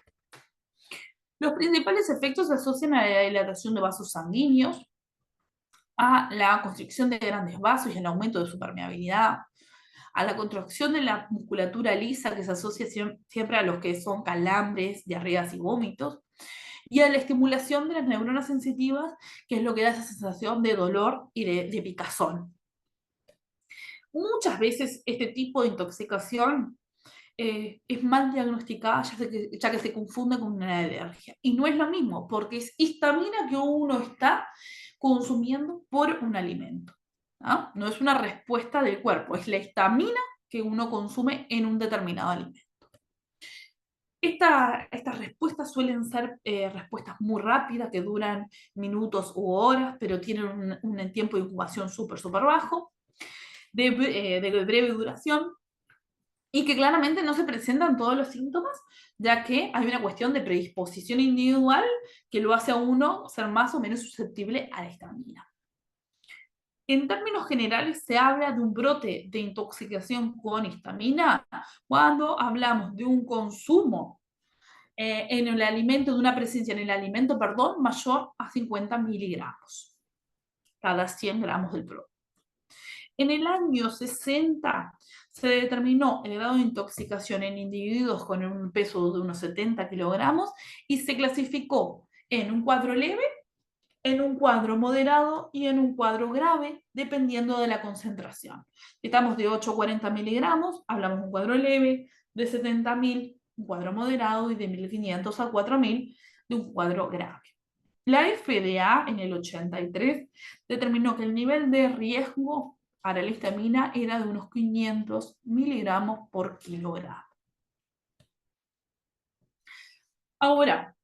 Los principales efectos se asocian a la dilatación de vasos sanguíneos, a la constricción de grandes vasos y el aumento de su permeabilidad, a la contracción de la musculatura lisa que se asocia siempre a los que son calambres, diarreas y vómitos, y a la estimulación de las neuronas sensitivas, que es lo que da esa sensación de dolor y de picazón. Muchas veces este tipo de intoxicación es mal diagnosticada ya que se confunde con una alergia. Y no es lo mismo, porque es histamina que uno está consumiendo por un alimento. ¿No? No es una respuesta del cuerpo, es la histamina que uno consume en un determinado alimento. Estas respuestas suelen ser respuestas muy rápidas, que duran minutos u horas, pero tienen un tiempo de incubación súper bajo, de breve duración, y que claramente no se presentan todos los síntomas, ya que hay una cuestión de predisposición individual que lo hace a uno ser más o menos susceptible a la histamina. En términos generales, se habla de un brote de intoxicación con histamina cuando hablamos de un consumo en el alimento, de una presencia en el alimento, perdón, mayor a 50 miligramos cada 100 gramos del producto. En el año 60 se determinó el grado de intoxicación en individuos con un peso de unos 70 kilogramos y se clasificó en un cuadro leve, en un cuadro moderado y en un cuadro grave, dependiendo de la concentración. Estamos de 8 a 40 miligramos, hablamos de un cuadro leve, de 70.000, un cuadro moderado, y de 1.500 a 4.000, de un cuadro grave. La FDA en el 83 determinó que el nivel de riesgo para la histamina era de unos 500 miligramos por kilogramo. Ahora,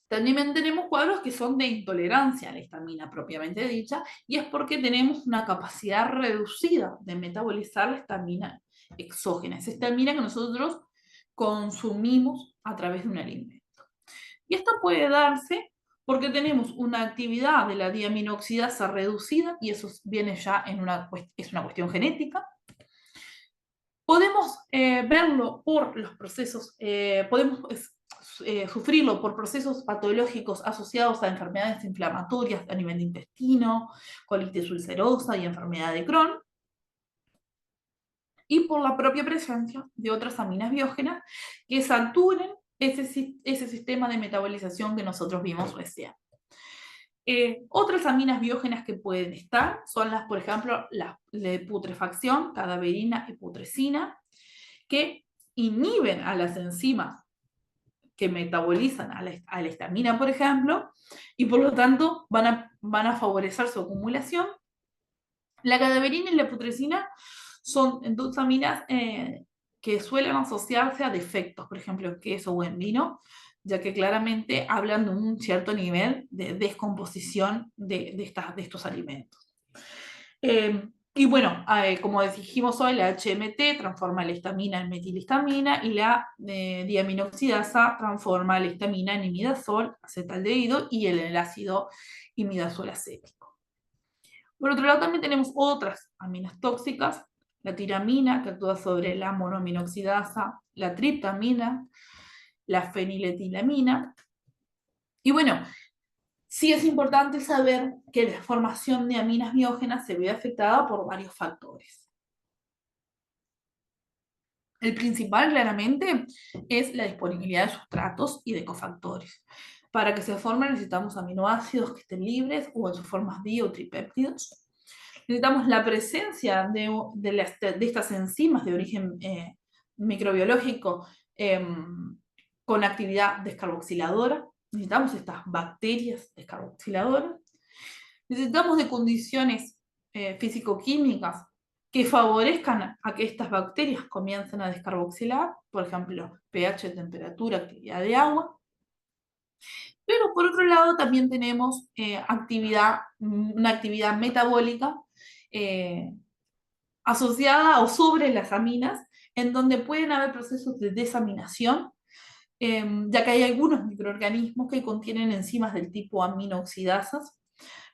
también tenemos cuadros que son de intolerancia a la histamina propiamente dicha, y es porque tenemos una capacidad reducida de metabolizar la histamina exógena, esa histamina que nosotros consumimos a través de un alimento. Y esto puede darse porque tenemos una actividad de la diaminoxidasa reducida, y eso viene ya es una cuestión genética. Podemos verlo por los procesos, podemos sufrirlo por procesos patológicos asociados a enfermedades inflamatorias a nivel de intestino, colitis ulcerosa y enfermedad de Crohn, y por la propia presencia de otras aminas biógenas que saturen ese sistema de metabolización que nosotros vimos recién. Otras aminas biógenas que pueden estar son las, por ejemplo, la de putrefacción, cadaverina y putrescina, que inhiben a las enzimas que metabolizan a la histamina, por ejemplo, y por lo tanto van a favorecer su acumulación. La cadaverina y la putrescina son dos aminas que suelen asociarse a defectos, por ejemplo, en queso o en vino, ya que claramente hablan de un cierto nivel de descomposición de estos alimentos. Y bueno, como dijimos hoy, la HMT transforma la histamina en metilhistamina, y la diaminoxidasa transforma la histamina en imidazol, acetaldehído, y el ácido imidazol acético. Por otro lado, también tenemos otras aminas tóxicas, la tiramina, que actúa sobre la monoaminoxidasa, la triptamina, la feniletilamina. Y bueno, sí es importante saber que la formación de aminas biógenas se ve afectada por varios factores. El principal, claramente, es la disponibilidad de sustratos y de cofactores. Para que se formen necesitamos aminoácidos que estén libres o en sus formas di o tripéptidos. Necesitamos la presencia de estas enzimas de origen microbiológico con actividad descarboxiladora. Necesitamos estas bacterias descarboxiladoras. Necesitamos de condiciones físico-químicas que favorezcan a que estas bacterias comiencen a descarboxilar, por ejemplo, pH, temperatura, actividad de agua. Pero por otro lado también tenemos una actividad metabólica asociada o sobre las aminas, en donde pueden haber procesos de desaminación, ya que hay algunos microorganismos que contienen enzimas del tipo aminoxidasas,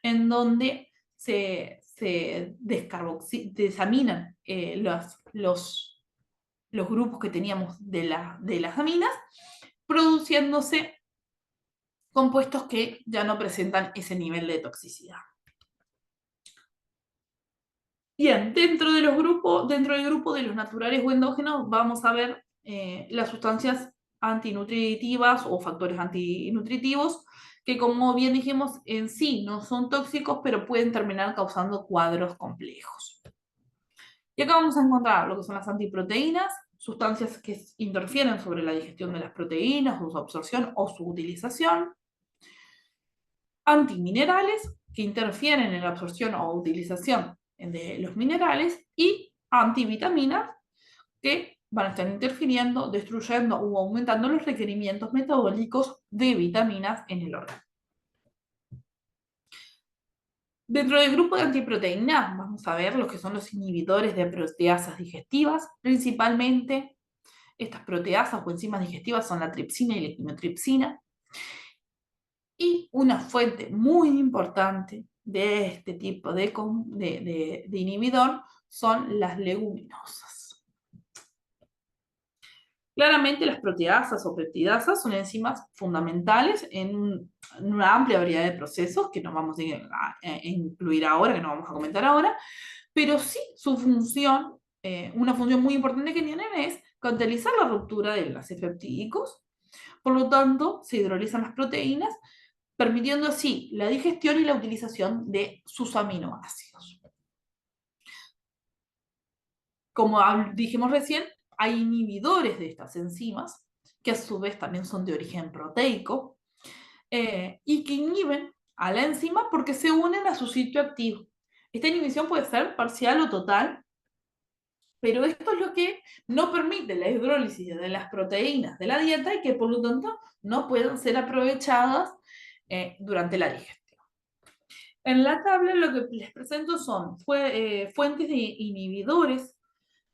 en donde se desaminan los grupos que teníamos de las aminas, produciéndose compuestos que ya no presentan ese nivel de toxicidad. Bien, dentro del grupo de los naturales o endógenos vamos a ver las sustancias antinutritivas o factores antinutritivos que, como bien dijimos, en sí no son tóxicos, pero pueden terminar causando cuadros complejos. Y acá vamos a encontrar lo que son las antiproteínas, sustancias que interfieren sobre la digestión de las proteínas, su absorción o su utilización. Antiminerales, que interfieren en la absorción o utilización de los minerales. Y antivitaminas, que van a estar interfiriendo, destruyendo o aumentando los requerimientos metabólicos de vitaminas en el órgano. Dentro del grupo de antiproteínas vamos a ver los que son los inhibidores de proteasas digestivas. Principalmente estas proteasas o enzimas digestivas son la tripsina y la quimotripsina. Y una fuente muy importante de este tipo de inhibidor son las leguminosas. Claramente las proteasas o peptidasas son enzimas fundamentales en una amplia variedad de procesos que no vamos a incluir ahora, que no vamos a comentar ahora, pero sí su función, una función muy importante que tienen es catalizar la ruptura de enlaces peptídicos. Por lo tanto, se hidrolizan las proteínas, permitiendo así la digestión y la utilización de sus aminoácidos. Como dijimos recién, hay inhibidores de estas enzimas, que a su vez también son de origen proteico, y que inhiben a la enzima porque se unen a su sitio activo. Esta inhibición puede ser parcial o total, pero esto es lo que no permite la hidrólisis de las proteínas de la dieta y que por lo tanto no pueden ser aprovechadas durante la digestión. En la tabla lo que les presento son fuentes de inhibidores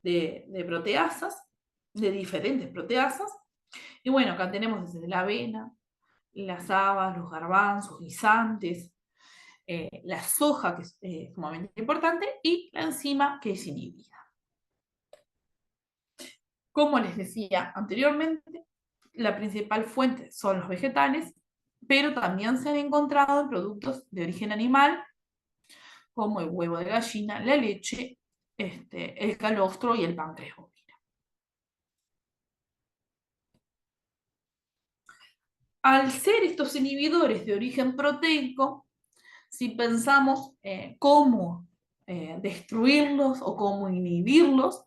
de proteasas, de diferentes proteasas. Y bueno, acá tenemos desde la avena, las habas, los garbanzos, guisantes, la soja, que es sumamente importante, y la enzima, que es inhibida. Como les decía anteriormente, la principal fuente son los vegetales, pero también se han encontrado en productos de origen animal, como el huevo de gallina, la leche, el calostro y el páncreas bovino. Al ser estos inhibidores de origen proteico, si pensamos cómo destruirlos o cómo inhibirlos,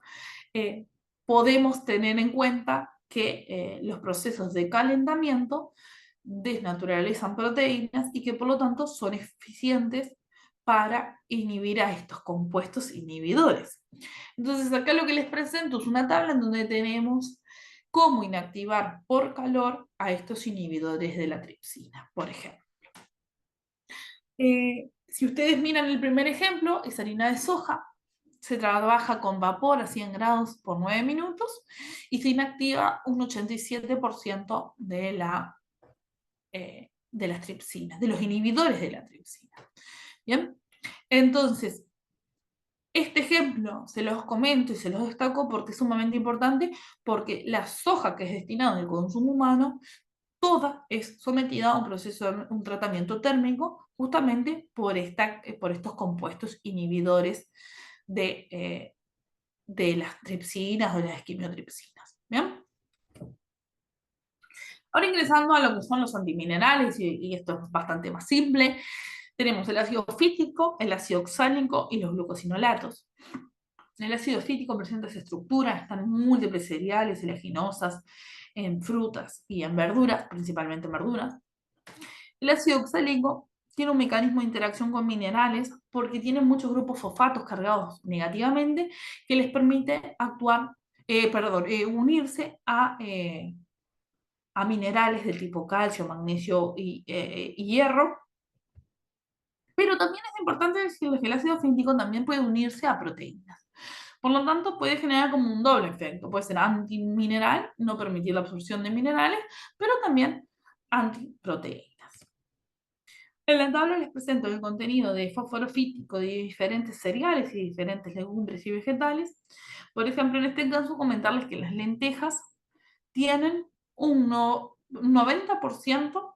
podemos tener en cuenta que los procesos de calentamiento desnaturalizan proteínas y que por lo tanto son eficientes para inhibir a estos compuestos inhibidores. Entonces acá lo que les presento es una tabla en donde tenemos cómo inactivar por calor a estos inhibidores de la tripsina, por ejemplo. Si ustedes miran el primer ejemplo, es harina de soja, se trabaja con vapor a 100 grados por 9 minutos y se inactiva un 87% de las tripsinas, de los inhibidores de la tripsina. Bien, entonces, este ejemplo se los comento y se los destaco porque es sumamente importante, porque la soja que es destinada al consumo humano, toda es sometida a un proceso, un tratamiento térmico, justamente por estos compuestos inhibidores de las tripsinas o de las quimiotripsinas. ¿Bien? Ahora ingresando a lo que son los antiminerales, y esto es bastante más simple, tenemos el ácido fítico, el ácido oxálico y los glucosinolatos. El ácido fítico presenta esa estructura, están en múltiples cereales, oleaginosas, en frutas y en verduras, principalmente en verduras. El ácido oxálico tiene un mecanismo de interacción con minerales porque tiene muchos grupos fosfatos cargados negativamente que les permite unirse a minerales del tipo calcio, magnesio y hierro. Pero también es importante decirles que el ácido fítico también puede unirse a proteínas. Por lo tanto, puede generar como un doble efecto. Puede ser antimineral, no permitir la absorción de minerales, pero también antiproteínas. En la tabla les presento el contenido de fósforo fítico de diferentes cereales y diferentes legumbres y vegetales. Por ejemplo, en este caso, comentarles que las lentejas tienen un 90%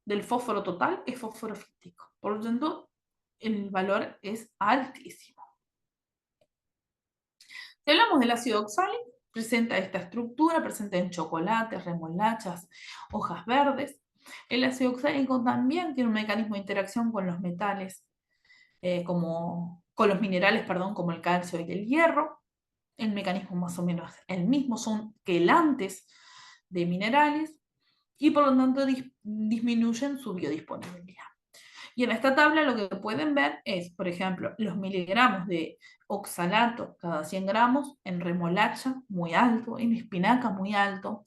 del fósforo total es fósforo fítico. Por lo tanto, el valor es altísimo. Si hablamos del ácido oxálico, presenta esta estructura, presenta en chocolates, remolachas, hojas verdes. El ácido oxálico también tiene un mecanismo de interacción con los metales, con los minerales, perdón, como el calcio y el hierro. El mecanismo más o menos el mismo, son quelantes de minerales y por lo tanto disminuyen su biodisponibilidad. Y en esta tabla lo que pueden ver es, por ejemplo, los miligramos de oxalato cada 100 gramos en remolacha, muy alto, en espinaca, muy alto,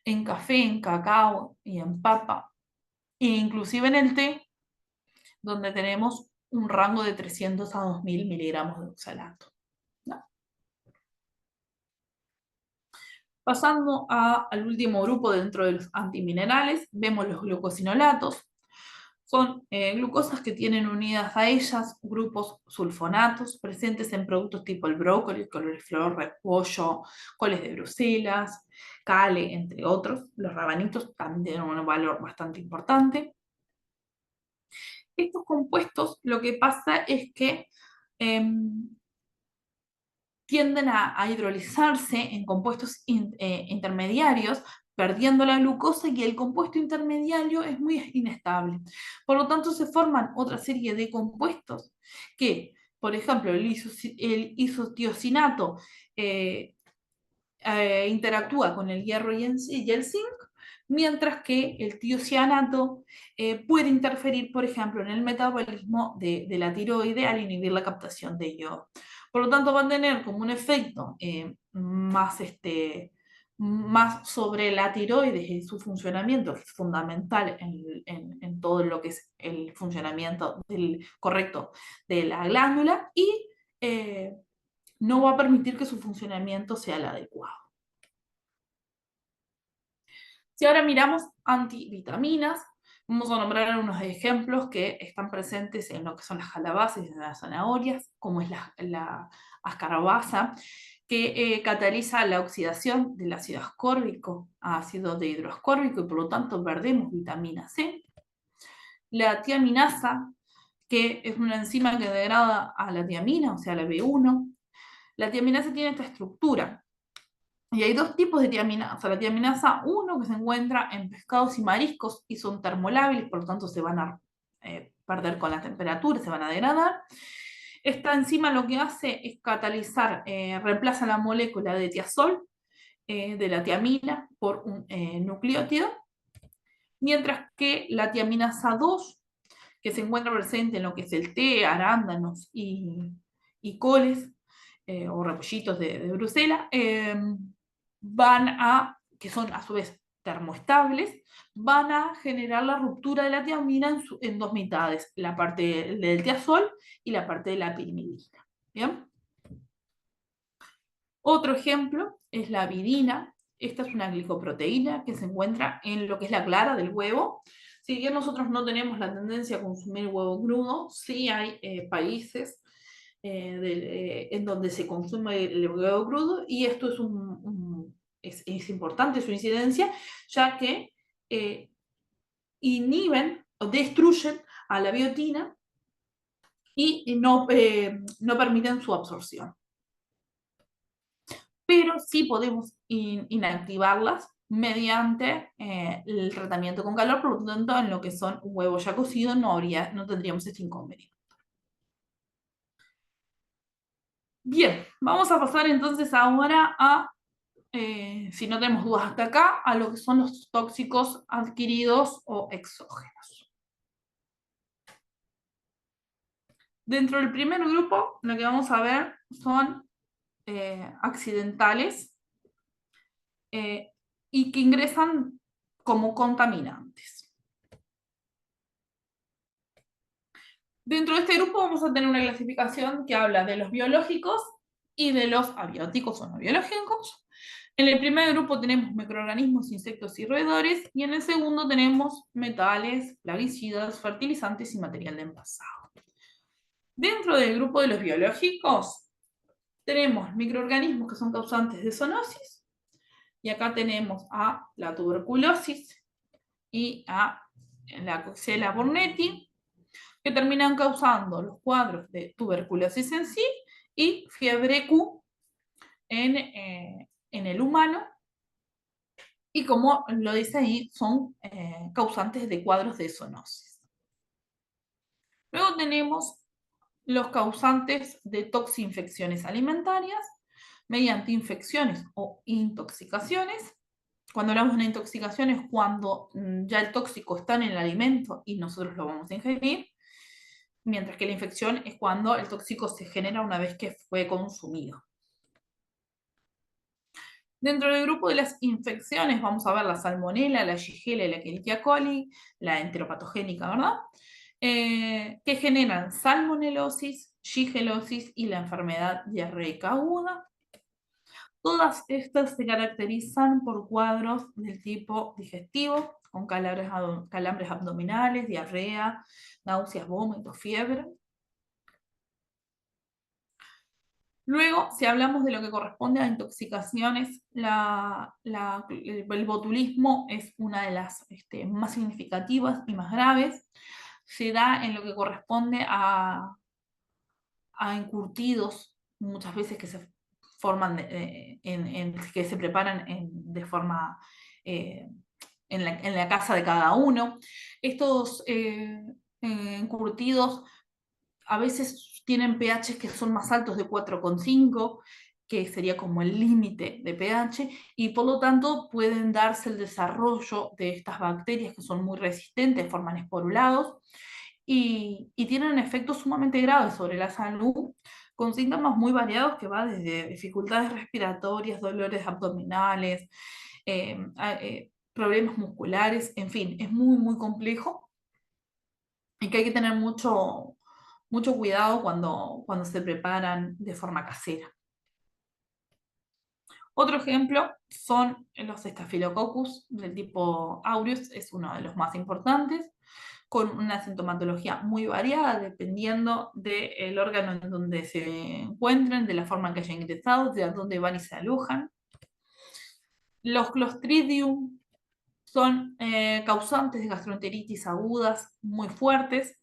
en café, en cacao y en papa, e inclusive en el té, donde tenemos un rango de 300 a 2000 miligramos de oxalato, ¿no? Pasando al último grupo dentro de los antiminerales, vemos los glucosinolatos. Son glucosas que tienen unidas a ellas grupos sulfonatos presentes en productos tipo el brócoli, el coliflor, repollo, coles de Bruselas, cale, entre otros. Los rabanitos también tienen un valor bastante importante. Estos compuestos lo que pasa es que tienden a hidrolizarse en compuestos intermediarios, perdiendo la glucosa, y el compuesto intermediario es muy inestable. Por lo tanto, se forman otra serie de compuestos que, por ejemplo, el isotiosinato interactúa con el hierro y el zinc, mientras que el tiocianato puede interferir, por ejemplo, en el metabolismo de la tiroide al inhibir la captación de yodo. Por lo tanto, va a tener como un efecto más sobre la tiroides y su funcionamiento, que es fundamental en todo lo que es el funcionamiento correcto de la glándula, y no va a permitir que su funcionamiento sea el adecuado. Si ahora miramos antivitaminas, vamos a nombrar algunos ejemplos que están presentes en lo que son las calabazas y las zanahorias, como es la ascarabaza, que cataliza la oxidación del ácido ascórbico a ácido dehidroascórbico y por lo tanto perdemos vitamina C. La tiaminasa, que es una enzima que degrada a la tiamina, o sea, la B1. La tiaminasa tiene esta estructura. Y hay dos tipos de tiaminasa. La tiaminasa 1, que se encuentra en pescados y mariscos y son termolábiles, por lo tanto se van a perder con la temperatura, se van a degradar. Esta enzima lo que hace es catalizar, reemplaza la molécula de tiazol de la tiamina por un nucleótido, mientras que la tiaminasa 2, que se encuentra presente en lo que es el té, arándanos y coles, o repollitos de Bruselas, que son a su vez termoestables, van a generar la ruptura de la tiamina en dos mitades, la parte del tiazol y la parte de la pirimidina. ¿Bien? Otro ejemplo es la vidina. Esta es una glicoproteína que se encuentra en lo que es la clara del huevo. Si bien nosotros no tenemos la tendencia a consumir huevo crudo, sí hay países en donde se consume el huevo crudo, y esto es importante su incidencia, ya que inhiben o destruyen a la biotina y no permiten su absorción. Pero sí podemos inactivarlas mediante el tratamiento con calor, por lo tanto, en lo que son huevos ya cocidos no tendríamos este inconveniente. Bien, vamos a pasar entonces ahora si no tenemos dudas hasta acá, a lo que son los tóxicos adquiridos o exógenos. Dentro del primer grupo, lo que vamos a ver son accidentales y que ingresan como contaminantes. Dentro de este grupo vamos a tener una clasificación que habla de los biológicos y de los abióticos o no biológicos. En el primer grupo tenemos microorganismos, insectos y roedores, y en el segundo tenemos metales, plaguicidas, fertilizantes y material de envasado. Dentro del grupo de los biológicos, tenemos microorganismos que son causantes de zoonosis, y acá tenemos a la tuberculosis y a la Coxiella burnetii, que terminan causando los cuadros de tuberculosis en sí y fiebre Q en el humano, y como lo dice ahí, son causantes de cuadros de zoonosis. Luego tenemos los causantes de toxinfecciones alimentarias mediante infecciones o intoxicaciones. Cuando hablamos de una intoxicación es cuando ya el tóxico está en el alimento y nosotros lo vamos a ingerir, mientras que la infección es cuando el tóxico se genera una vez que fue consumido. Dentro del grupo de las infecciones vamos a ver la salmonela, la shigella y la Escherichia coli, la enteropatogénica, ¿verdad? Que generan salmonelosis, shigelosis y la enfermedad diarreica aguda. Todas estas se caracterizan por cuadros del tipo digestivo, con calambres abdominales, diarrea, náuseas, vómitos, fiebre. Luego, si hablamos de lo que corresponde a intoxicaciones, el botulismo es una de las más significativas y más graves. Se da en lo que corresponde a encurtidos, muchas veces que se forman, que se preparan de forma eh, en la casa de cada uno. Estos encurtidos a veces tienen pHs que son más altos de 4,5, que sería como el límite de pH, y por lo tanto pueden darse el desarrollo de estas bacterias que son muy resistentes, forman esporulados, y tienen efectos sumamente graves sobre la salud, con síntomas muy variados que va desde dificultades respiratorias, dolores abdominales, problemas musculares, en fin, es muy, muy complejo y que hay que tener mucho cuidado cuando se preparan de forma casera. Otro ejemplo son los Staphylococcus del tipo aureus, es uno de los más importantes, con una sintomatología muy variada dependiendo del órgano en donde se encuentren, de la forma en que hayan ingresado, de dónde van y se alojan. Los Clostridium son causantes de gastroenteritis agudas muy fuertes.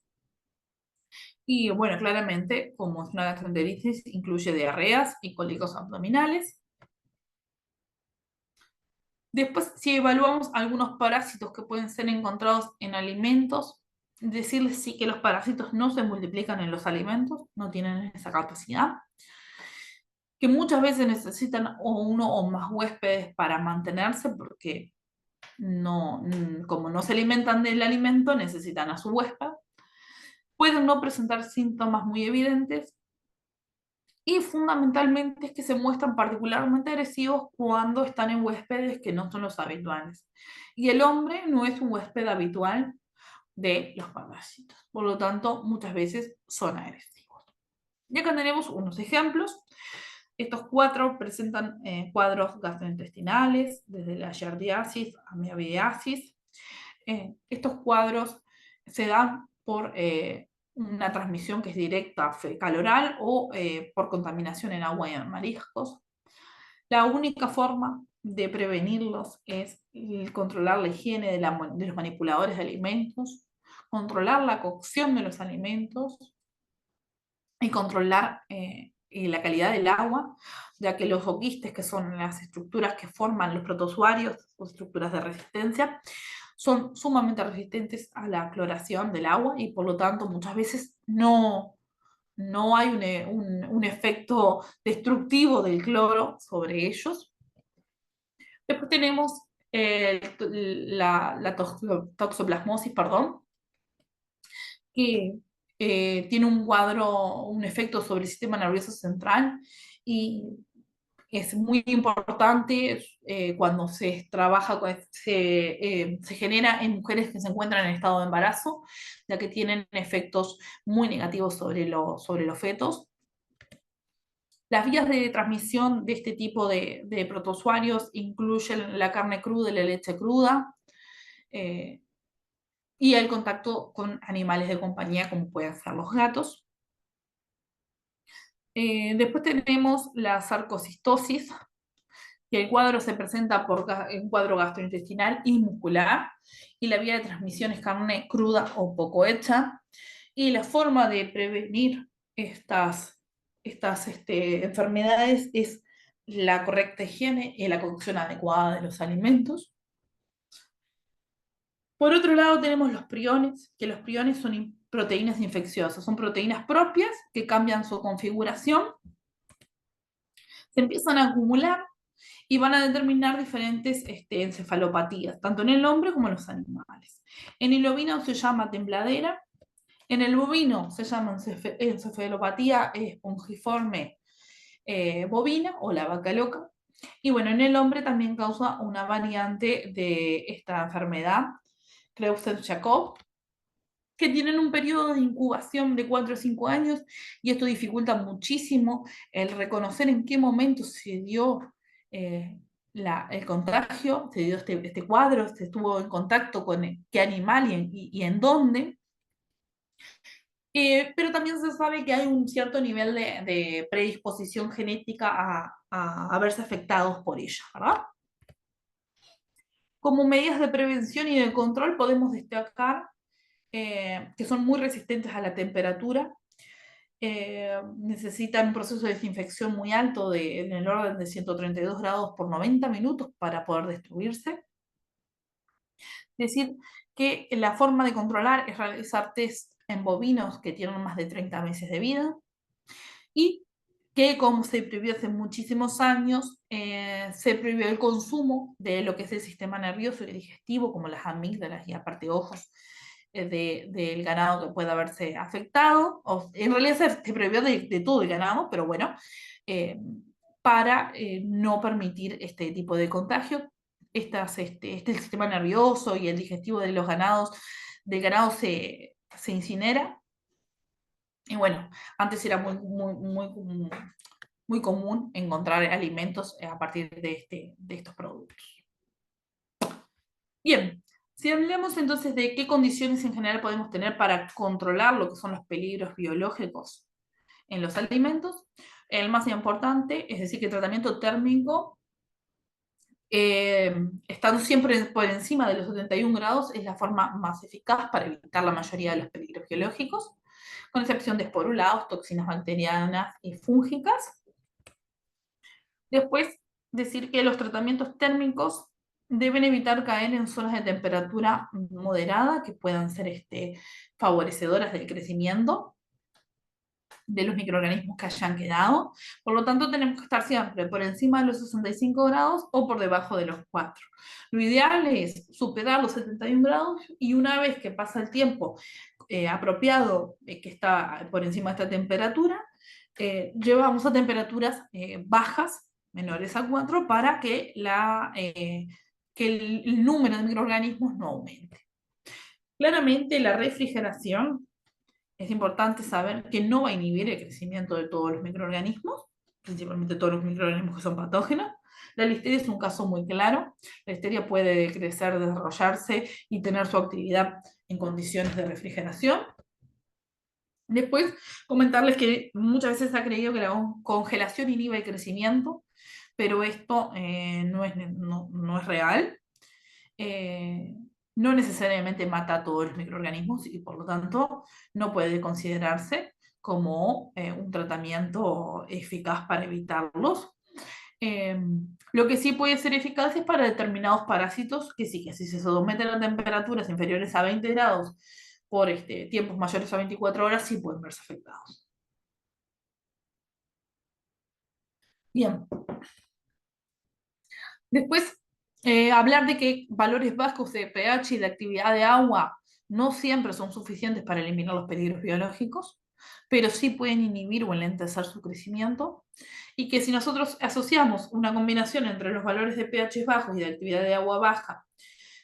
Y bueno, claramente, como es una gastroenteritis, incluye diarreas y cólicos abdominales. Después, si evaluamos algunos parásitos que pueden ser encontrados en alimentos, decirles sí que los parásitos no se multiplican en los alimentos, no tienen esa capacidad, que muchas veces necesitan uno o más huéspedes para mantenerse, porque como no se alimentan del alimento, necesitan a su huésped. Pueden no presentar síntomas muy evidentes, y fundamentalmente es que se muestran particularmente agresivos cuando están en huéspedes que no son los habituales. Y el hombre no es un huésped habitual de los parásitos. Por lo tanto, muchas veces son agresivos. Y acá tenemos unos ejemplos. Estos cuatro presentan cuadros gastrointestinales, desde la giardiasis a meabiasis. Estos cuadros se dan por una transmisión que es directa fecal-oral o por contaminación en agua y en mariscos. La única forma de prevenirlos es controlar la higiene de los manipuladores de alimentos, controlar la cocción de los alimentos y controlar la calidad del agua, ya que los oquistes, que son las estructuras que forman los protozoarios o estructuras de resistencia, son sumamente resistentes a la cloración del agua y por lo tanto muchas veces no hay un efecto destructivo del cloro sobre ellos. Después tenemos la toxoplasmosis, perdón, que tiene un efecto sobre el sistema nervioso central y es muy importante cuando se trabaja, se genera en mujeres que se encuentran en estado de embarazo, ya que tienen efectos muy negativos sobre los fetos. Las vías de transmisión de este tipo de protozoarios incluyen la carne cruda y la leche cruda, eh, y el contacto con animales de compañía como pueden ser los gatos. Después tenemos la sarcocistosis, que el cuadro se presenta por un cuadro gastrointestinal y muscular, y la vía de transmisión es carne cruda o poco hecha, y la forma de prevenir estas enfermedades es la correcta higiene y la cocción adecuada de los alimentos. Por otro lado tenemos los priones, que los priones son proteínas infecciosas, son proteínas propias que cambian su configuración, se empiezan a acumular y van a determinar diferentes encefalopatías, tanto en el hombre como en los animales. En el ovino se llama tembladera, en el bovino se llama encefalopatía espongiforme bovina o la vaca loca, y bueno, en el hombre también causa una variante de esta enfermedad, Creutzfeldt-Jakob, que tienen un periodo de incubación de 4 o 5 años, y esto dificulta muchísimo el reconocer en qué momento se dio eh, el contagio, se dio este cuadro, se estuvo en contacto con qué animal y en dónde. Pero también se sabe que hay un cierto nivel de predisposición genética a verse afectados por ella, ¿verdad? Como medidas de prevención y de control podemos destacar que son muy resistentes a la temperatura, necesitan un proceso de desinfección muy alto en el orden de 132 grados por 90 minutos para poder destruirse. Es decir, que la forma de controlar es realizar test en bovinos que tienen más de 30 meses de vida, y que, como se prohibió hace muchísimos años, se prohibió el consumo de lo que es el sistema nervioso y digestivo, como las amígdalas y aparte ojos del ganado que pueda haberse afectado. O, en realidad se prohibió de todo el ganado, pero bueno, eh, para no permitir este tipo de contagio. El sistema nervioso y el digestivo de los ganados, del ganado se incinera. Y bueno, antes era muy común encontrar alimentos a partir de estos productos. Bien, si hablamos entonces de qué condiciones en general podemos tener para controlar lo que son los peligros biológicos en los alimentos, el más importante, es decir, que el tratamiento térmico, estando siempre por encima de los 71 grados, es la forma más eficaz para evitar la mayoría de los peligros biológicos, con excepción de esporulados, toxinas bacterianas y fúngicas. Después, decir que los tratamientos térmicos deben evitar caer en zonas de temperatura moderada que puedan ser favorecedoras del crecimiento de los microorganismos que hayan quedado. Por lo tanto, tenemos que estar siempre por encima de los 65 grados o por debajo de los 4. Lo ideal es superar los 71 grados, y una vez que pasa el tiempo apropiado, que está por encima de esta temperatura, llevamos a temperaturas bajas, menores a 4, para que el número de microorganismos no aumente. Claramente la refrigeración, es importante saber que no va a inhibir el crecimiento de todos los microorganismos, principalmente todos los microorganismos que son patógenos. La listeria es un caso muy claro. La listeria puede crecer, desarrollarse y tener su actividad en condiciones de refrigeración. Después, comentarles que muchas veces se ha creído que la congelación inhibe el crecimiento, pero esto no es real. Eh, no necesariamente mata a todos los microorganismos, y por lo tanto no puede considerarse como un tratamiento eficaz para evitarlos. Eh, lo que sí puede ser eficaz es para determinados parásitos que sí, que si se someten a temperaturas inferiores a 20 grados por tiempos mayores a 24 horas, sí pueden verse afectados. Bien, después, hablar de que valores bajos de pH y de actividad de agua no siempre son suficientes para eliminar los peligros biológicos, pero sí pueden inhibir o enlentecer su crecimiento, y que si nosotros asociamos una combinación entre los valores de pH bajos y de actividad de agua baja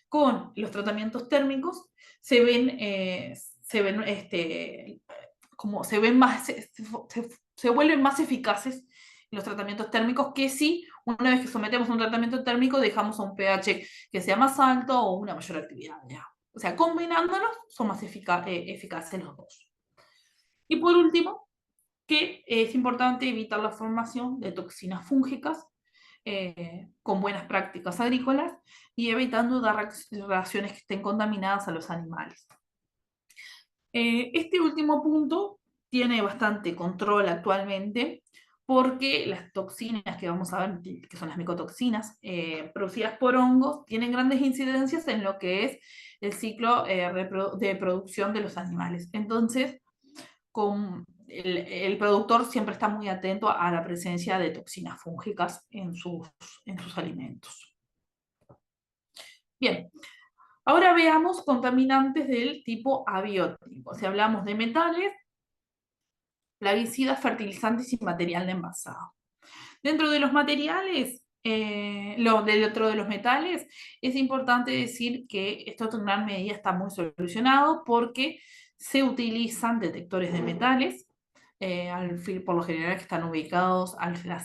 con los tratamientos térmicos, se vuelven más eficaces los tratamientos térmicos que sí, una vez que sometemos a un tratamiento térmico, dejamos a un pH que sea más alto o una mayor actividad, ¿ya? O sea, combinándolos son más eficaces los dos. Y por último, que es importante evitar la formación de toxinas fúngicas con buenas prácticas agrícolas y evitando dar raciones que estén contaminadas a los animales. Este último punto tiene bastante control actualmente porque las toxinas que vamos a ver, que son las micotoxinas producidas por hongos, tienen grandes incidencias en lo que es el ciclo de producción de los animales. Entonces, el productor siempre está muy atento a la presencia de toxinas fúngicas en sus alimentos. Bien, ahora veamos contaminantes del tipo abiótico. Si hablamos de metales, plaguicidas, fertilizantes y material de envasado. Dentro de los materiales, dentro de los metales, es importante decir que esto en gran medida está muy solucionado porque se utilizan detectores de metales, por lo general que están ubicados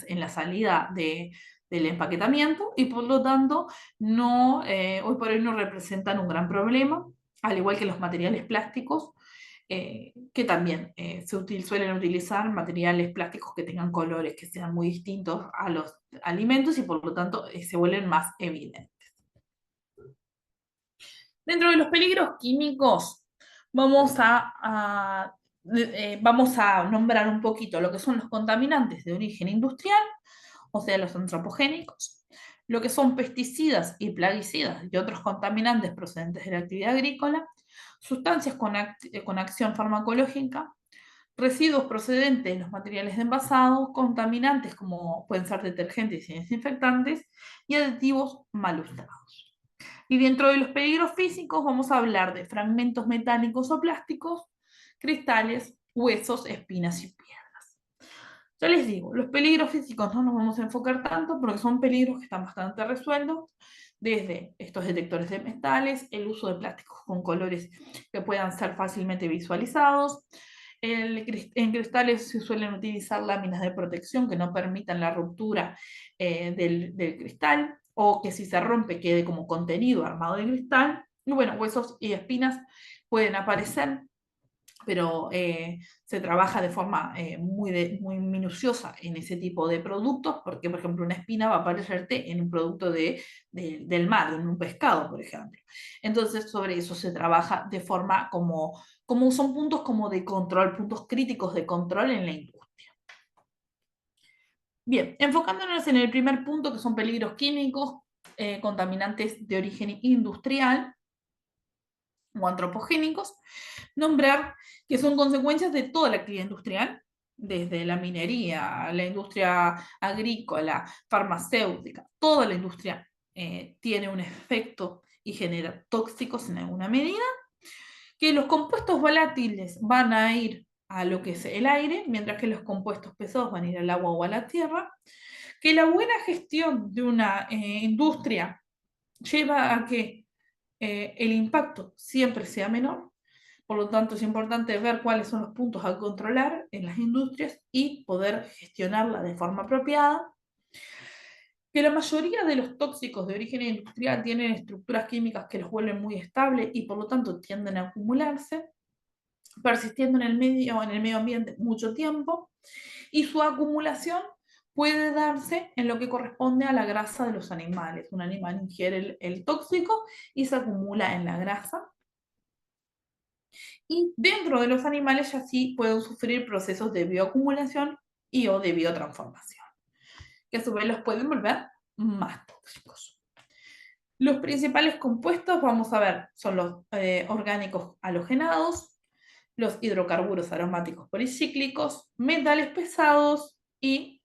en la salida del empaquetamiento y por lo tanto hoy por hoy no representan un gran problema, al igual que los materiales plásticos que también suelen utilizar materiales plásticos que tengan colores que sean muy distintos a los alimentos y por lo tanto se vuelven más evidentes. Dentro de los peligros químicos, vamos a nombrar un poquito lo que son los contaminantes de origen industrial, o sea, los antropogénicos, lo que son pesticidas y plaguicidas y otros contaminantes procedentes de la actividad agrícola, sustancias con acción farmacológica, residuos procedentes de los materiales de envasado, contaminantes como pueden ser detergentes y desinfectantes, y aditivos mal usados. Y dentro de los peligros físicos vamos a hablar de fragmentos metálicos o plásticos, cristales, huesos, espinas y piedras. Ya les digo, los peligros físicos no nos vamos a enfocar tanto porque son peligros que están bastante resueltos, desde estos detectores de metales, el uso de plásticos con colores que puedan ser fácilmente visualizados. En cristales se suelen utilizar láminas de protección que no permitan la ruptura del cristal o que si se rompe quede como contenido armado de cristal. Y bueno, huesos y espinas pueden aparecer, pero se trabaja de forma muy minuciosa en ese tipo de productos, porque por ejemplo una espina va a aparecerte en un producto del mar, en un pescado, por ejemplo. Entonces sobre eso se trabaja de forma como son puntos como de control, puntos críticos de control en la industria. Bien, enfocándonos en el primer punto, que son peligros químicos, contaminantes de origen industrial o antropogénicos, nombrar que son consecuencias de toda la actividad industrial, desde la minería, la industria agrícola, farmacéutica, toda la industria tiene un efecto y genera tóxicos en alguna medida, que los compuestos volátiles van a ir a lo que es el aire, mientras que los compuestos pesados van a ir al agua o a la tierra, que la buena gestión de una industria lleva a que el impacto siempre sea menor. Por lo tanto, es importante ver cuáles son los puntos a controlar en las industrias y poder gestionarla de forma apropiada. Que la mayoría de los tóxicos de origen industrial tienen estructuras químicas que los vuelven muy estables y por lo tanto tienden a acumularse, persistiendo en el medio ambiente mucho tiempo, y su acumulación puede darse en lo que corresponde a la grasa de los animales. Un animal ingiere el tóxico y se acumula en la grasa. Y dentro de los animales ya sí pueden sufrir procesos de bioacumulación y o de biotransformación, que a su vez los pueden volver más tóxicos. Los principales compuestos, vamos a ver, son los orgánicos halogenados, los hidrocarburos aromáticos policíclicos, metales pesados y,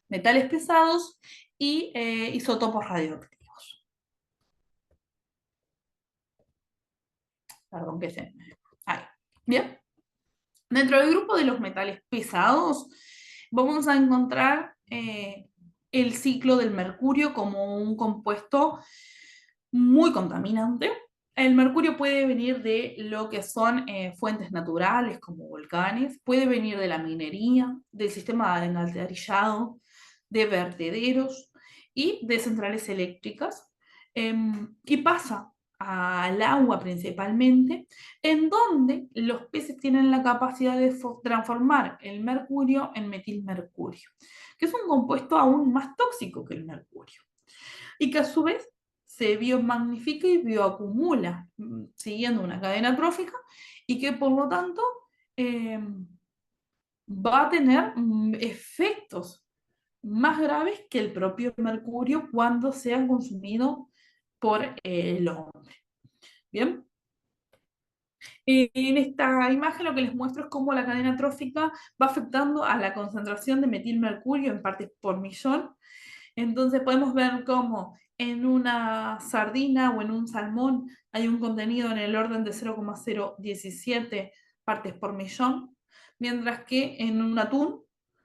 metales pesados y isótopos radioactivos. Perdón que se... Ahí. Bien. Dentro del grupo de los metales pesados, vamos a encontrar el ciclo del mercurio como un compuesto muy contaminante, El mercurio puede venir de lo que son fuentes naturales como volcanes, puede venir de la minería, del sistema de alcantarillado, de vertederos y de centrales eléctricas, y pasa al agua principalmente, en donde los peces tienen la capacidad de transformar el mercurio en metilmercurio, que es un compuesto aún más tóxico que el mercurio y que a su vez se biomagnifica y bioacumula, siguiendo una cadena trófica, y que por lo tanto eh, va a tener efectos más graves que el propio mercurio cuando sea consumido por el hombre. Bien, en esta imagen lo que les muestro es cómo la cadena trófica va afectando a la concentración de metilmercurio en partes por millón. Entonces podemos ver cómo en una sardina o en un salmón hay un contenido en el orden de 0,017 partes por millón, mientras que en un atún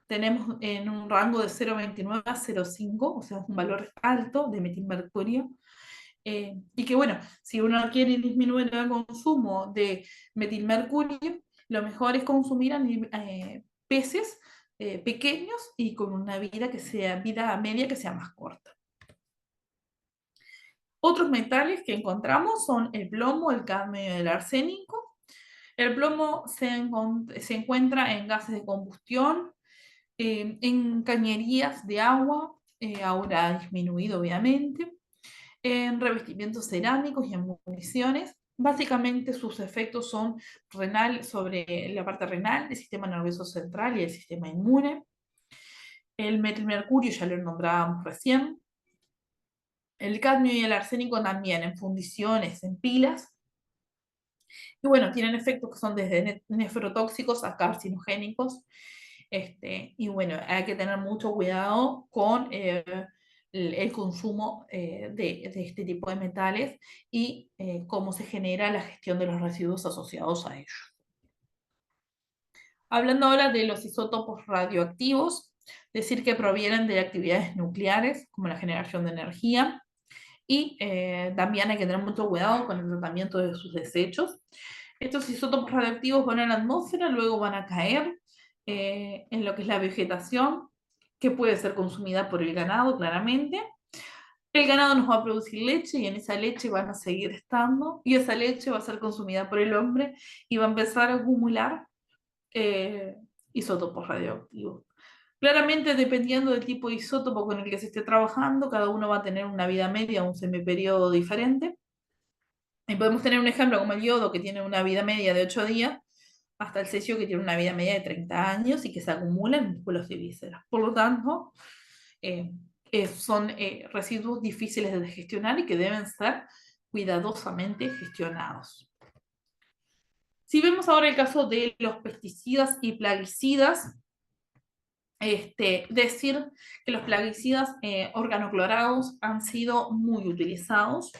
tenemos en un rango de 0,29 a 0,5, o sea, es un valor alto de metilmercurio. Y que bueno, si uno quiere disminuir el consumo de metilmercurio, lo mejor es consumir peces pequeños y con una vida media que sea más corta. Otros metales que encontramos son el plomo, el cadmio y el arsénico. El plomo se encuentra en gases de combustión, en cañerías de agua, ahora ha disminuido obviamente, en revestimientos cerámicos y en municiones. Básicamente sus efectos son sobre la parte renal, el sistema nervioso central y el sistema inmune. El metilmercurio ya lo nombrábamos recién. El cadmio y el arsénico también en fundiciones, en pilas. Y bueno, tienen efectos que son desde nefrotóxicos a carcinogénicos. Y bueno, hay que tener mucho cuidado con el consumo de este tipo de metales y cómo se genera la gestión de los residuos asociados a ellos. Hablando ahora de los isótopos radioactivos, decir que provienen de actividades nucleares, como la generación de energía, y también hay que tener mucho cuidado con el tratamiento de sus desechos. Estos isótopos radioactivos van a la atmósfera, luego van a caer en lo que es la vegetación, que puede ser consumida por el ganado, claramente. El ganado nos va a producir leche y en esa leche van a seguir estando, y esa leche va a ser consumida por el hombre y va a empezar a acumular eh, isótopos radioactivos. Claramente, dependiendo del tipo de isótopo con el que se esté trabajando, cada uno va a tener una vida media, un semiperiodo diferente. Y podemos tener un ejemplo como el yodo, que tiene una vida media de 8 días, hasta el cesio, que tiene una vida media de 30 años y que se acumula en músculos y vísceras. Por lo tanto, eh, son residuos difíciles de gestionar y que deben ser cuidadosamente gestionados. Si vemos ahora el caso de los pesticidas y plaguicidas, decir que los plaguicidas organoclorados han sido muy utilizados.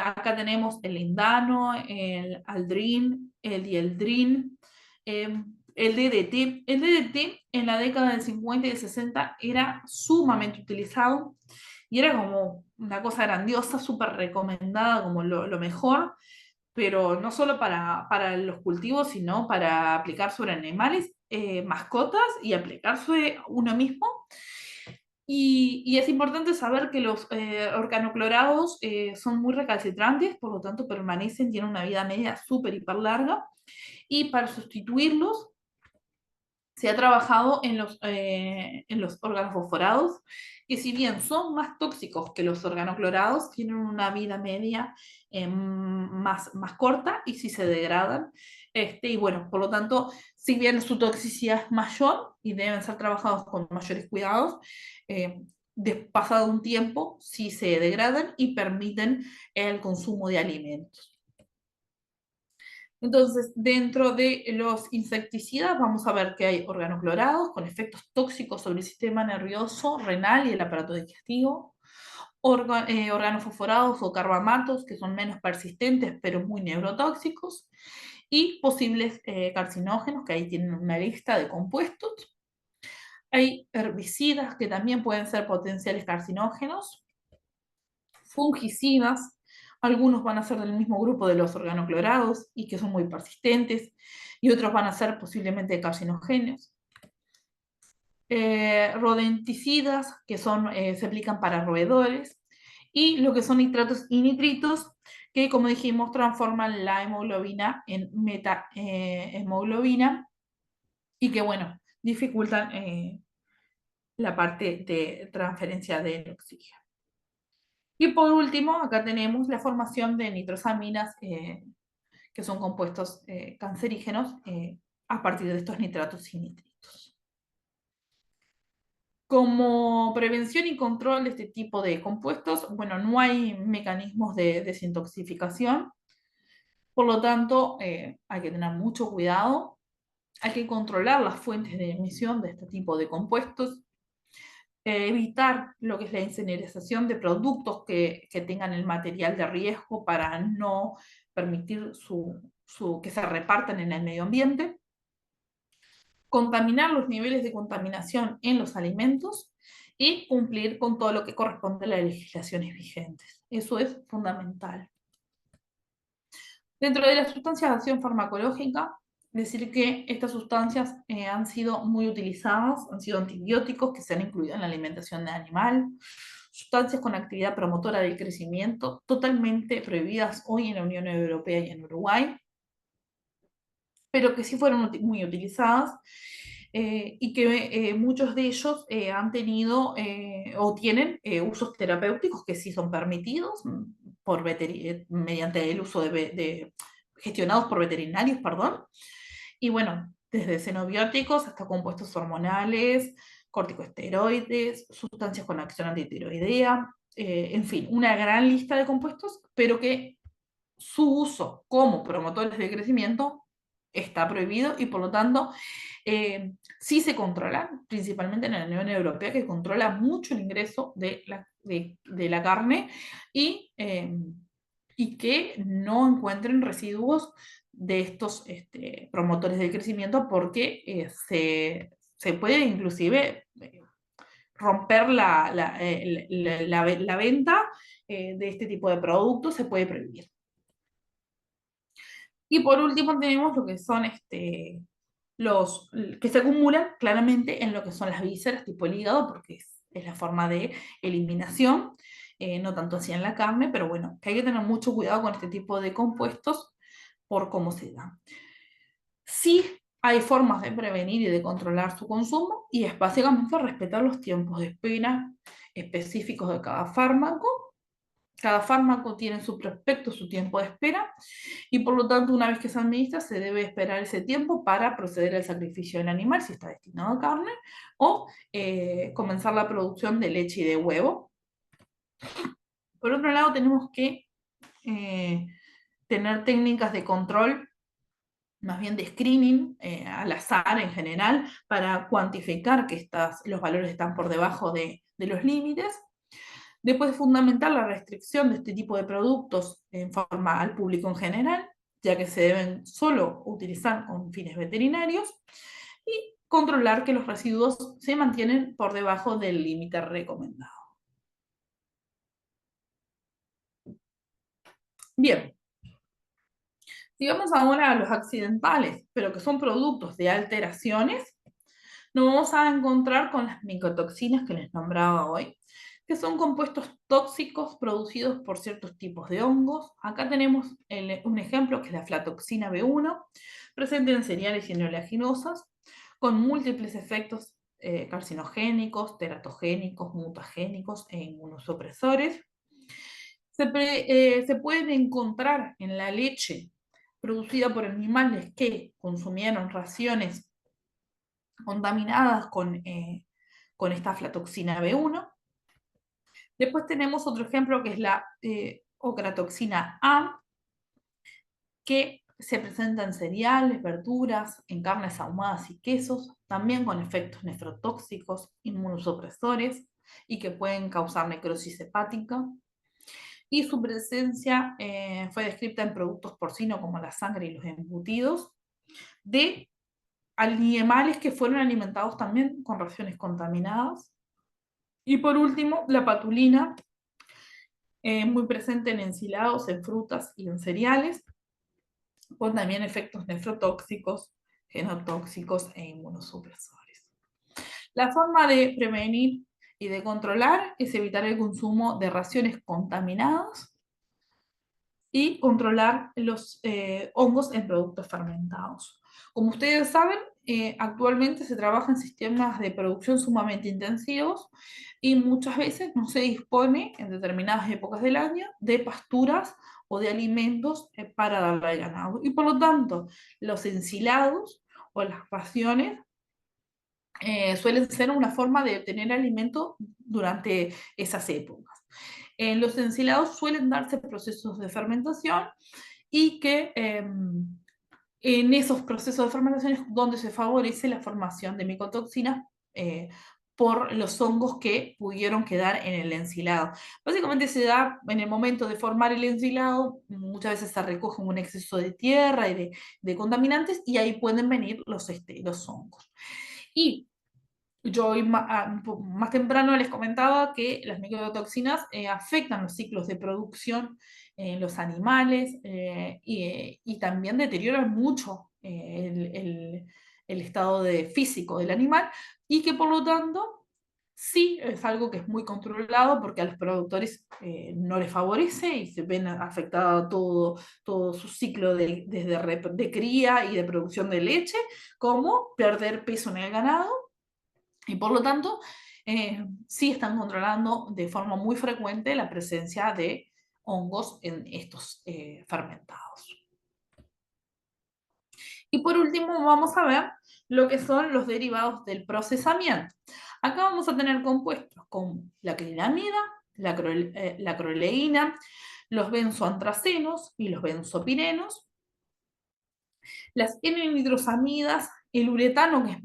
Acá tenemos el lindano, el aldrin, el dieldrin, el DDT. El DDT en la década del 50 y del 60 era sumamente utilizado y era como una cosa grandiosa, súper recomendada como lo mejor, pero no solo para los cultivos, sino para aplicar sobre animales, mascotas y aplicar sobre uno mismo. Y es importante saber que los organoclorados son muy recalcitrantes, por lo tanto permanecen, tienen una vida media súper hiper larga, y para sustituirlos se ha trabajado en los organofosforados, que si bien son más tóxicos que los organoclorados, tienen una vida media más corta y si se degradan. Y bueno, por lo tanto, si bien su toxicidad es mayor y deben ser trabajados con mayores cuidados, eh, pasado un tiempo, sí se degradan y permiten el consumo de alimentos. Entonces, dentro de los insecticidas vamos a ver que hay organoclorados con efectos tóxicos sobre el sistema nervioso, renal y el aparato digestivo, organofosforados o carbamatos que son menos persistentes pero muy neurotóxicos, y posibles carcinógenos, que ahí tienen una lista de compuestos. Hay herbicidas que también pueden ser potenciales carcinógenos, fungicidas. Algunos van a ser del mismo grupo de los organoclorados y que son muy persistentes, y otros van a ser posiblemente carcinogéneos. Rodenticidas, que se aplican para roedores, y lo que son nitratos y nitritos, que como dijimos transforman la hemoglobina en metahemoglobina y que, bueno, dificultan la parte de transferencia del oxígeno. Y por último, acá tenemos la formación de nitrosaminas, que son compuestos cancerígenos a partir de estos nitratos y nitritos. Como prevención y control de este tipo de compuestos, bueno, no hay mecanismos de desintoxicación, por lo tanto, hay que tener mucho cuidado, hay que controlar las fuentes de emisión de este tipo de compuestos, evitar lo que es la incineración de productos que tengan el material de riesgo para no permitir que se repartan en el medio ambiente, contaminar los niveles de contaminación en los alimentos y cumplir con todo lo que corresponde a las legislaciones vigentes. Eso es fundamental. Dentro de las sustancias de acción farmacológica, decir que estas sustancias han sido muy utilizadas, han sido antibióticos que se han incluido en la alimentación de animal, sustancias con actividad promotora del crecimiento, totalmente prohibidas hoy en la Unión Europea y en Uruguay, pero que sí fueron muy utilizadas y que muchos de ellos han tenido o tienen usos terapéuticos que sí son permitidos mediante el uso gestionados por veterinarios, perdón. Y bueno, desde xenobióticos hasta compuestos hormonales, corticosteroides, sustancias con acción antitiroidea, en fin, una gran lista de compuestos, pero que su uso como promotores de crecimiento está prohibido y por lo tanto sí se controla, principalmente en la Unión Europea, que controla mucho el ingreso de la carne y que no encuentren residuos de estos promotores del crecimiento porque se puede inclusive romper la venta de este tipo de productos, se puede prohibir. Y por último tenemos lo que son los que se acumulan claramente en lo que son las vísceras, tipo el hígado, porque es la forma de eliminación, no tanto así en la carne, pero bueno, que hay que tener mucho cuidado con este tipo de compuestos por cómo se dan. Sí hay formas de prevenir y de controlar su consumo, y es básicamente respetar los tiempos de espera específicos de cada fármaco. Cada fármaco tiene su prospecto, su tiempo de espera, y por lo tanto, una vez que se administra, se debe esperar ese tiempo para proceder al sacrificio del animal, si está destinado a carne, o comenzar la producción de leche y de huevo. Por otro lado, tenemos que tener técnicas de control, más bien de screening, al azar en general, para cuantificar que los valores están por debajo de los límites. Después es fundamental la restricción de este tipo de productos en forma al público en general, ya que se deben solo utilizar con fines veterinarios, y controlar que los residuos se mantienen por debajo del límite recomendado. Bien, si vamos ahora a los accidentales, pero que son productos de alteraciones, nos vamos a encontrar con las micotoxinas que les nombraba hoy, que son compuestos tóxicos producidos por ciertos tipos de hongos. Acá tenemos un ejemplo que es la aflatoxina B1, presente en cereales y en oleaginosas, con múltiples efectos carcinogénicos, teratogénicos, mutagénicos e inmunosupresores. Se puede encontrar en la leche producida por animales que consumieron raciones contaminadas con esta aflatoxina B1. Después tenemos otro ejemplo que es la ocratoxina A, que se presenta en cereales, verduras, en carnes ahumadas y quesos, también con efectos nefrotóxicos, inmunosupresores y que pueden causar necrosis hepática. Y su presencia fue descrita en productos porcinos como la sangre y los embutidos de animales que fueron alimentados también con raciones contaminadas. Y por último, la patulina, muy presente en ensilados, en frutas y en cereales, con también efectos nefrotóxicos, genotóxicos e inmunosupresores. La forma de prevenir y de controlar es evitar el consumo de raciones contaminadas y controlar los hongos en productos fermentados. Como ustedes saben, actualmente se trabaja en sistemas de producción sumamente intensivos y muchas veces no se dispone en determinadas épocas del año de pasturas o de alimentos para darle al ganado. Y por lo tanto, los ensilados o las raciones suelen ser una forma de obtener alimento durante esas épocas. En los ensilados suelen darse procesos de fermentación y que en esos procesos de fermentación es donde se favorece la formación de micotoxinas por los hongos que pudieron quedar en el ensilado. Básicamente se da en el momento de formar el ensilado, muchas veces se recoge un exceso de tierra y de contaminantes y ahí pueden venir los hongos. Y yo hoy más temprano les comentaba que las micotoxinas afectan los ciclos de producción en los animales y también deterioran mucho el estado físico del animal y que por lo tanto sí es algo que es muy controlado porque a los productores no les favorece y se ven afectado todo su ciclo de cría y de producción de leche, como perder peso en el ganado y por lo tanto, sí están controlando de forma muy frecuente la presencia de hongos en estos fermentados. Y por último, vamos a ver lo que son los derivados del procesamiento. Acá vamos a tener compuestos como la acrilamida, la acroleína, los benzoantracenos y los benzopirenos, las N-nitrosamidas, el uretano, que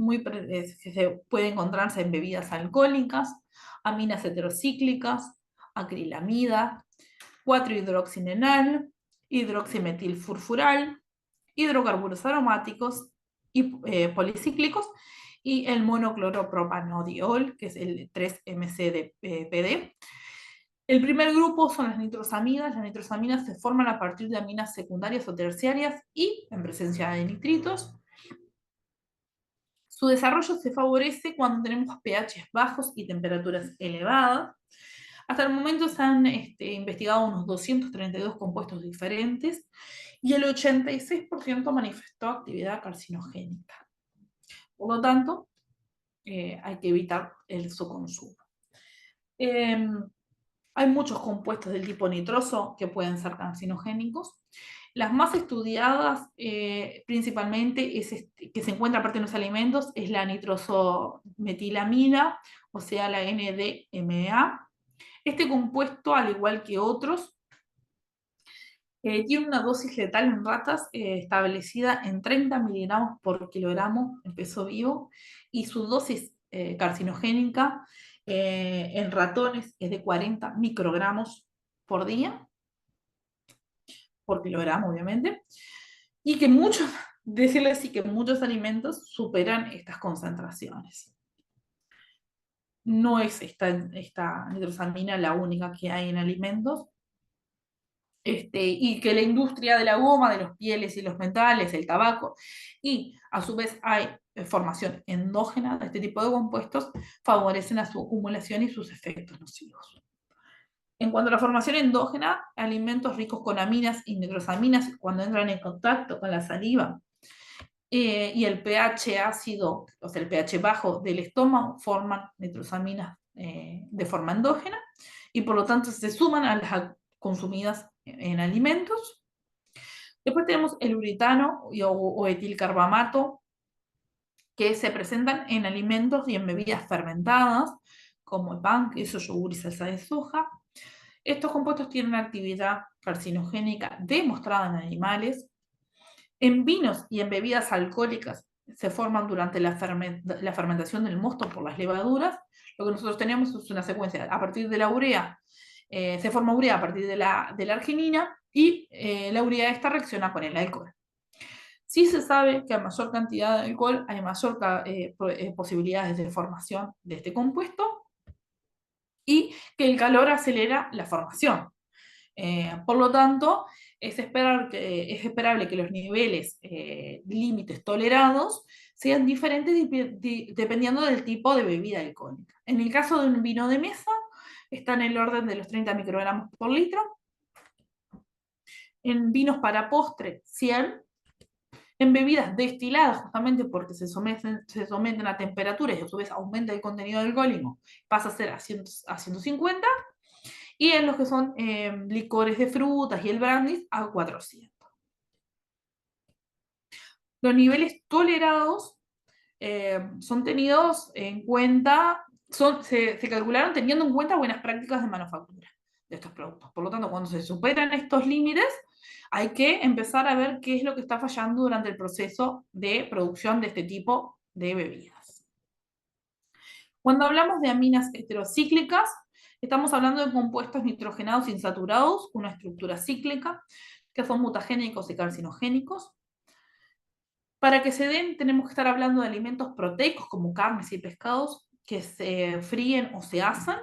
se puede encontrarse en bebidas alcohólicas, aminas heterocíclicas, acrilamida, 4-hidroxinenal, hidroximetilfurfural, hidrocarburos aromáticos y policíclicos, y el monocloropropanodiol, que es el 3-MCPD. El primer grupo son las nitrosamidas. Las nitrosamidas se forman a partir de aminas secundarias o terciarias y en presencia de nitritos. Su desarrollo se favorece cuando tenemos pH bajos y temperaturas elevadas. Hasta el momento se han investigado unos 232 compuestos diferentes y el 86% manifestó actividad carcinogénica. Por lo tanto, hay que evitar su consumo. Hay muchos compuestos del tipo nitroso que pueden ser carcinogénicos. Las más estudiadas principalmente que se encuentra aparte en los alimentos es la nitrosometilamida, o sea, la NDMA. Este compuesto, al igual que otros, tiene una dosis letal en ratas establecida en 30 miligramos por kilogramo en peso vivo y su dosis carcinogénica en ratones es de 40 microgramos por día, por kilogramo obviamente, y que decirles sí que muchos alimentos superan estas concentraciones. No es esta nitrosamina la única que hay en alimentos, y que la industria de la goma, de los pieles y los metales, el tabaco, y a su vez hay formación endógena de este tipo de compuestos, favorecen a su acumulación y sus efectos nocivos. En cuanto a la formación endógena, alimentos ricos con aminas y nitrosaminas, cuando entran en contacto con la saliva y el pH ácido, o sea, el pH bajo del estómago, forman nitrosaminas de forma endógena y por lo tanto se suman a las consumidas en alimentos. Después tenemos el uretano o etilcarbamato, que se presentan en alimentos y en bebidas fermentadas, como el pan, queso, yogur y salsa de soja. Estos compuestos tienen una actividad carcinogénica demostrada en animales. En vinos y en bebidas alcohólicas se forman durante la fermentación del mosto por las levaduras. Lo que nosotros tenemos es una secuencia a partir de la urea. Se forma urea a partir de la arginina y la urea esta reacciona con el alcohol. Sí se sabe que a mayor cantidad de alcohol hay mayor posibilidades de formación de este compuesto y que el calor acelera la formación. Por lo tanto, es esperable que los niveles límites tolerados sean diferentes dependiendo del tipo de bebida alcohólica. En el caso de un vino de mesa, está en el orden de los 30 microgramos por litro. En vinos para postre, 100. En bebidas destiladas, justamente porque se someten a temperaturas y a su vez aumenta el contenido alcohólico, pasa a ser a 150. Y en los que son licores de frutas y el brandy, a 400. Los niveles tolerados son tenidos en cuenta, se calcularon teniendo en cuenta buenas prácticas de manufactura de estos productos. Por lo tanto, cuando se superan estos límites, hay que empezar a ver qué es lo que está fallando durante el proceso de producción de este tipo de bebidas. Cuando hablamos de aminas heterocíclicas, estamos hablando de compuestos nitrogenados insaturados, una estructura cíclica, que son mutagénicos y carcinogénicos. Para que se den, tenemos que estar hablando de alimentos proteicos como carnes y pescados que se fríen o se asan.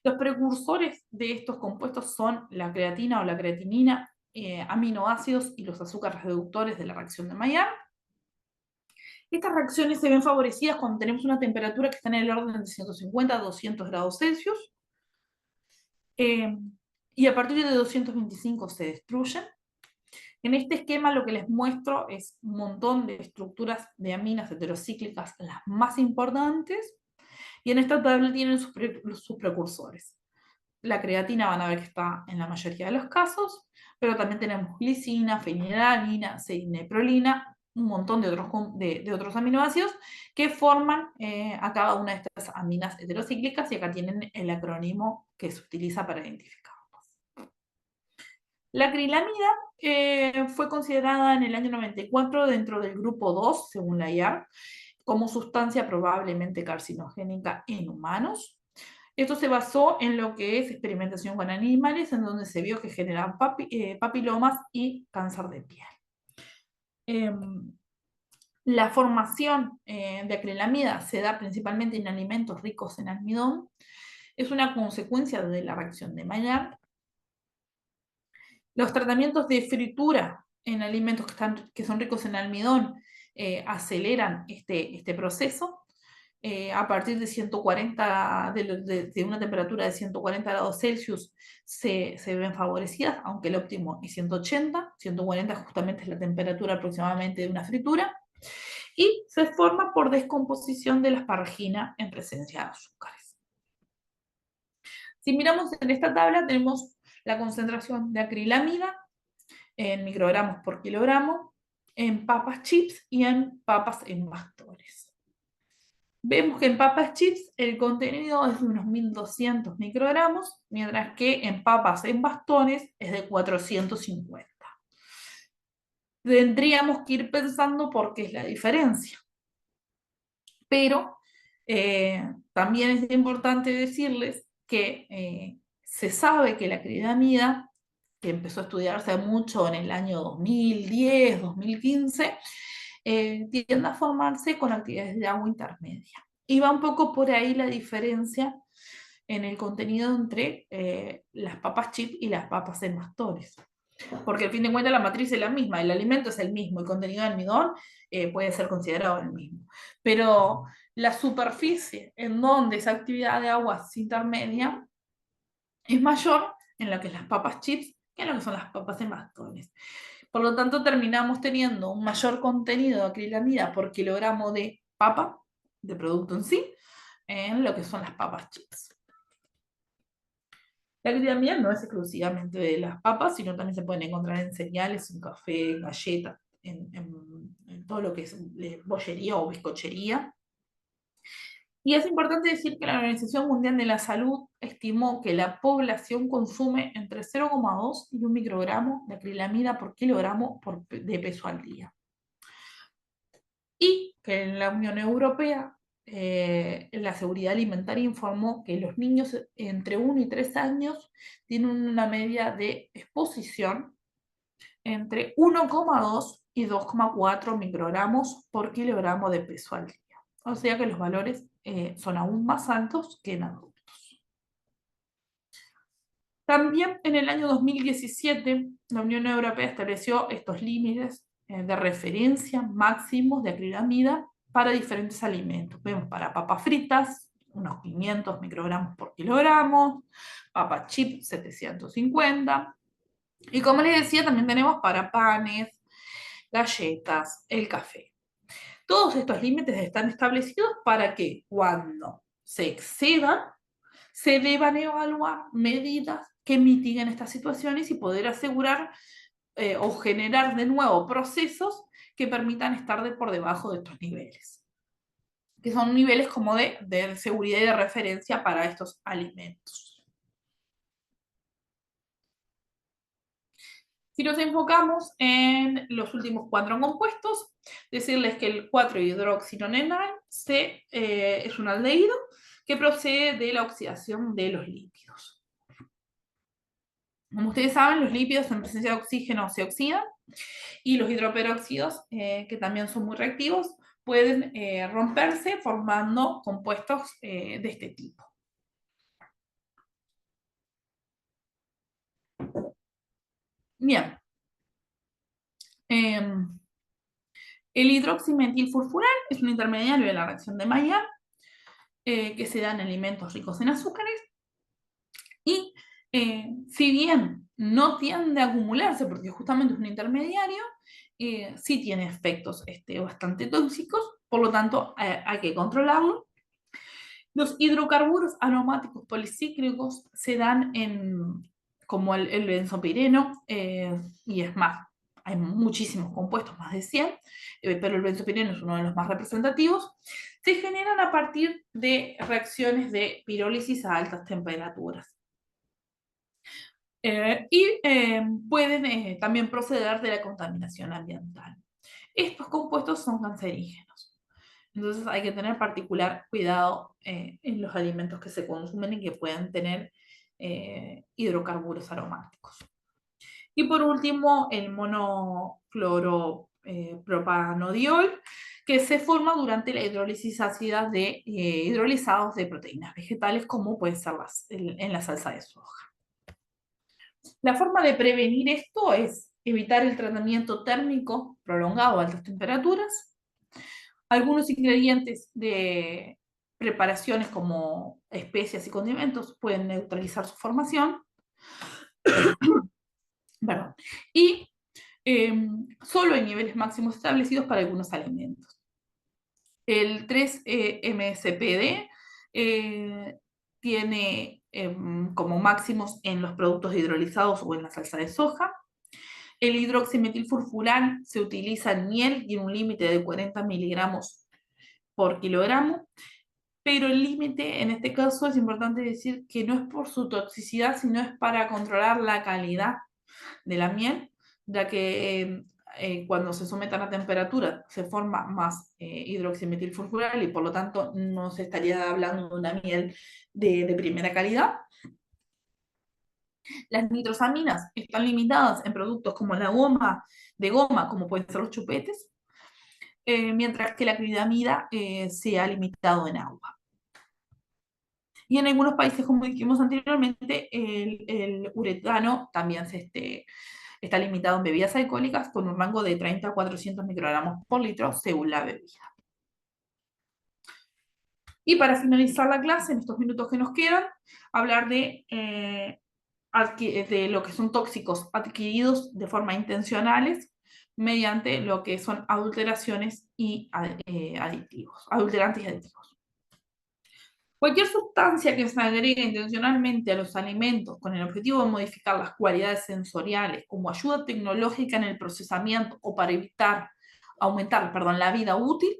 Los precursores de estos compuestos son la creatina o la creatinina, aminoácidos y los azúcares reductores de la reacción de Maillard. Estas reacciones se ven favorecidas cuando tenemos una temperatura que está en el orden de 150 a 200 grados Celsius, y a partir de 225 se destruyen. En este esquema lo que les muestro es un montón de estructuras de aminas heterocíclicas, las más importantes, y en esta tabla tienen sus precursores. La creatina van a ver que está en la mayoría de los casos, pero también tenemos glicina, fenilalanina, seineprolina, un montón de otros aminoácidos que forman a cada una de estas aminas heterocíclicas, y acá tienen el acrónimo que se utiliza para identificarlos. La acrilamida fue considerada en el año 94 dentro del grupo 2, según la IARC, como sustancia probablemente carcinogénica en humanos. Esto se basó en lo que es experimentación con animales, en donde se vio que generan papilomas y cáncer de piel. La formación de acrilamida se da principalmente en alimentos ricos en almidón. Es una consecuencia de la reacción de Maillard. Los tratamientos de fritura en alimentos que son ricos en almidón aceleran este proceso. A partir de 140, de una temperatura de 140 grados Celsius se ven favorecidas, aunque el óptimo es 180. 140 justamente es la temperatura aproximadamente de una fritura, y se forma por descomposición de la asparagina en presencia de azúcares. Si miramos en esta tabla, tenemos la concentración de acrilamida en microgramos por kilogramo, en papas chips y en papas en bastones. Vemos que en papas chips el contenido es de unos 1200 microgramos, mientras que en papas en bastones es de 450. Tendríamos que ir pensando por qué es la diferencia. Pero también es importante decirles que se sabe que la acrilamida, que empezó a estudiarse mucho en el año 2010, 2015, tiende a formarse con actividades de agua intermedia. Y va un poco por ahí la diferencia en el contenido entre las papas chip y las papas en bastones. Porque al fin de cuentas la matriz es la misma, el alimento es el mismo, el contenido de almidón puede ser considerado el mismo. Pero la superficie en donde esa actividad de agua intermedia es mayor en lo que es las papas chips que en lo que son las papas en bastones. Por lo tanto, terminamos teniendo un mayor contenido de acrilamida por kilogramo de papa, de producto en sí, en lo que son las papas chips. La acrilamida no es exclusivamente de las papas, sino también se pueden encontrar en cereales, en café, galletas, en todo lo que es bollería o bizcochería. Y es importante decir que la Organización Mundial de la Salud estimó que la población consume entre 0,2 y 1 microgramo de acrilamida por kilogramo de peso al día. Y que en la Unión Europea la Seguridad Alimentaria informó que los niños entre 1 y 3 años tienen una media de exposición entre 1,2 y 2,4 microgramos por kilogramo de peso al día. O sea que los valores son aún más altos que en adultos. También en el año 2017, la Unión Europea estableció estos límites de referencia máximos de acrilamida para diferentes alimentos. Vemos para papas fritas, unos 500 microgramos por kilogramo, papas chips 750. Y como les decía, también tenemos para panes, galletas, el café. Todos estos límites están establecidos para que cuando se excedan, se deban evaluar medidas que mitiguen estas situaciones y poder asegurar o generar de nuevo procesos que permitan estar por debajo de estos niveles, que son niveles como de seguridad y de referencia para estos alimentos. Si nos enfocamos en los últimos 4 compuestos, decirles que el 4-hidroxinonenal es un aldehído que procede de la oxidación de los lípidos. Como ustedes saben, los lípidos en presencia de oxígeno se oxidan y los hidroperóxidos, que también son muy reactivos, pueden romperse formando compuestos de este tipo. Bien. El hidroximetilfurfural es un intermediario de la reacción de Maillard que se da en alimentos ricos en azúcares y si bien no tiende a acumularse porque justamente es un intermediario, sí tiene efectos bastante tóxicos, por lo tanto hay que controlarlo. Los hidrocarburos aromáticos policíclicos se dan como el benzopireno, y es más, hay muchísimos compuestos, más de 100, pero el benzopireno es uno de los más representativos. Se generan a partir de reacciones de pirólisis a altas temperaturas. Pueden también proceder de la contaminación ambiental. Estos compuestos son cancerígenos. Entonces hay que tener particular cuidado en los alimentos que se consumen y que pueden tener hidrocarburos aromáticos. Y por último, el monocloropropanodiol, que se forma durante la hidrólisis ácida de hidrolizados de proteínas vegetales, como pueden ser en la salsa de soja. La forma de prevenir esto es evitar el tratamiento térmico prolongado a altas temperaturas. Algunos ingredientes de preparaciones como especias y condimentos pueden neutralizar su formación. Perdón. Y solo en niveles máximos establecidos para algunos alimentos. El 3-MSPD tiene como máximos en los productos hidrolizados o en la salsa de soja. El hidroximetilfurfurán se utiliza en miel y en un límite de 40 miligramos por kilogramo, pero el límite en este caso es importante decir que no es por su toxicidad, sino es para controlar la calidad de la miel, ya que cuando se somete a la temperatura se forma más hidroximetilfurfural y por lo tanto no se estaría hablando de una miel de primera calidad. Las nitrosaminas están limitadas en productos como la goma, como pueden ser los chupetes, mientras que la acridamida se ha limitado en agua. Y en algunos países, como dijimos anteriormente, el uretano también está limitado en bebidas alcohólicas con un rango de 30 a 400 microgramos por litro según la bebida. Y para finalizar la clase, en estos minutos que nos quedan, hablar de lo que son tóxicos adquiridos de forma intencionales mediante lo que son adulteraciones y aditivos, adulterantes y aditivos. Cualquier sustancia que se agregue intencionalmente a los alimentos con el objetivo de modificar las cualidades sensoriales como ayuda tecnológica en el procesamiento o para aumentar la vida útil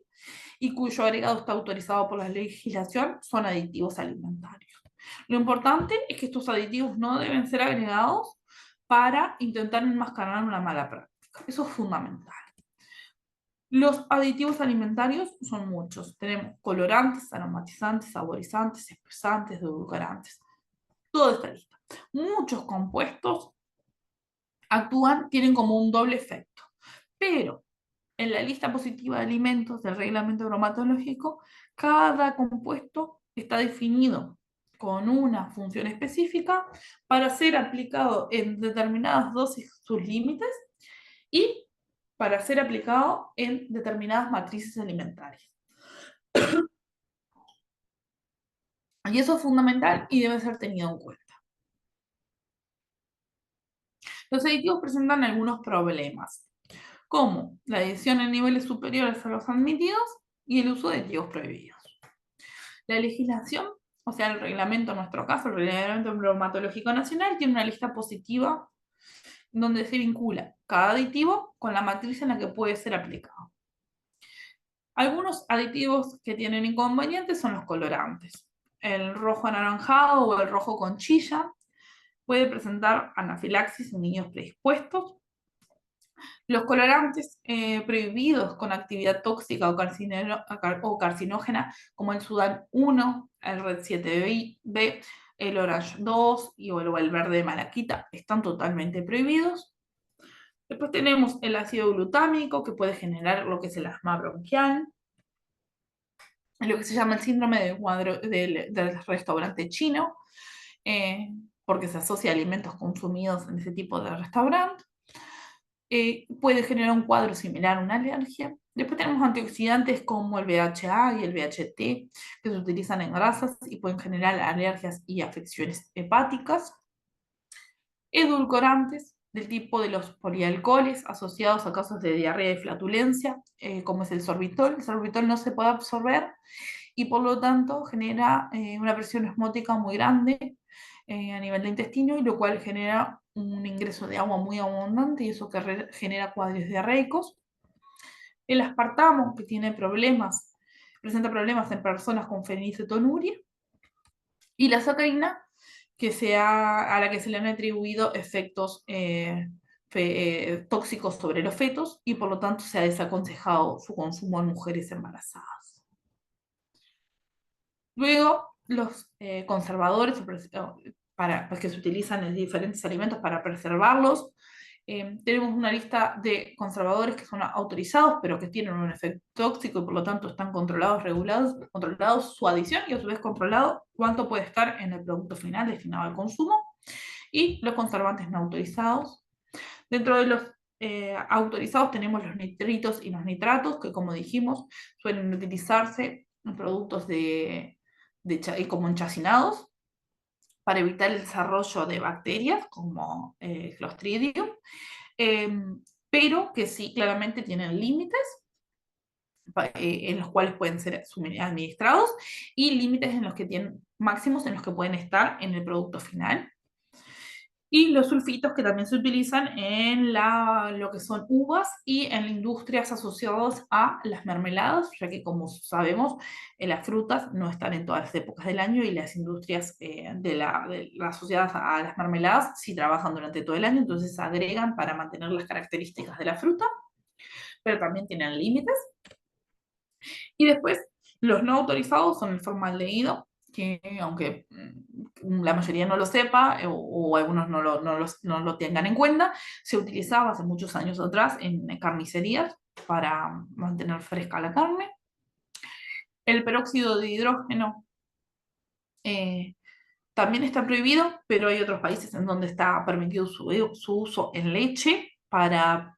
y cuyo agregado está autorizado por la legislación son aditivos alimentarios. Lo importante es que estos aditivos no deben ser agregados para intentar enmascarar una mala práctica. Eso es fundamental. Los aditivos alimentarios son muchos. Tenemos colorantes, aromatizantes, saborizantes, espesantes, edulcorantes. Toda esta lista. Muchos compuestos tienen como un doble efecto. Pero en la lista positiva de alimentos del reglamento bromatológico, cada compuesto está definido con una función específica para ser aplicado en determinadas dosis sus límites y para ser aplicado en determinadas matrices alimentarias. Y eso es fundamental y debe ser tenido en cuenta. Los aditivos presentan algunos problemas, como la adición en niveles superiores a los admitidos y el uso de aditivos prohibidos. La legislación, o sea, el reglamento en nuestro caso, el Reglamento Bromatológico Nacional, tiene una lista positiva donde se vincula cada aditivo con la matriz en la que puede ser aplicado. Algunos aditivos que tienen inconvenientes son los colorantes. El rojo anaranjado o el rojo conchilla puede presentar anafilaxis en niños predispuestos. Los colorantes prohibidos con actividad tóxica o carcinógena, como el Sudan 1, el Red 7B, el Orange 2 o el verde de malaquita, están totalmente prohibidos. Después tenemos el ácido glutámico, que puede generar lo que es el asma bronquial, lo que se llama el síndrome del restaurante chino, porque se asocia a alimentos consumidos en ese tipo de restaurante. Puede generar un cuadro similar a una alergia. Después tenemos antioxidantes como el BHA y el BHT, que se utilizan en grasas y pueden generar alergias y afecciones hepáticas. Edulcorantes del tipo de los polialcoholes asociados a casos de diarrea y flatulencia, como es el sorbitol. El sorbitol no se puede absorber y por lo tanto genera una presión osmótica muy grande a nivel de intestino, y lo cual genera un ingreso de agua muy abundante y eso que genera cuadros diarreicos. El aspartamo, que tiene problemas, presenta problemas en personas con fenilcetonuria. Y la sacarina, a la que se le han atribuido efectos tóxicos sobre los fetos y por lo tanto se ha desaconsejado su consumo en mujeres embarazadas. Luego, los conservadores que se utilizan en diferentes alimentos para preservarlos. Tenemos una lista de conservadores que son autorizados, pero que tienen un efecto tóxico y por lo tanto están controlados, regulados, controlados su adición y a su vez controlado cuánto puede estar en el producto final destinado al consumo. Y los conservantes no autorizados. Dentro de los autorizados tenemos los nitritos y los nitratos, que como dijimos, suelen utilizarse en productos como enchacinados para evitar el desarrollo de bacterias como Clostridium, pero que sí claramente tienen límites en los cuales pueden ser administrados y límites en los que tienen máximos en los que pueden estar en el producto final. Y los sulfitos que también se utilizan en lo que son uvas y en industrias asociadas a las mermeladas, ya que como sabemos, las frutas no están en todas las épocas del año y las industrias asociadas a las mermeladas sí trabajan durante todo el año, entonces agregan para mantener las características de la fruta, pero también tienen límites. Y después, los no autorizados son el formaldehído, que aunque la mayoría no lo sepa o algunos no lo tengan en cuenta, se utilizaba hace muchos años atrás en carnicerías para mantener fresca la carne. El peróxido de hidrógeno también está prohibido, pero hay otros países en donde está permitido su uso en leche para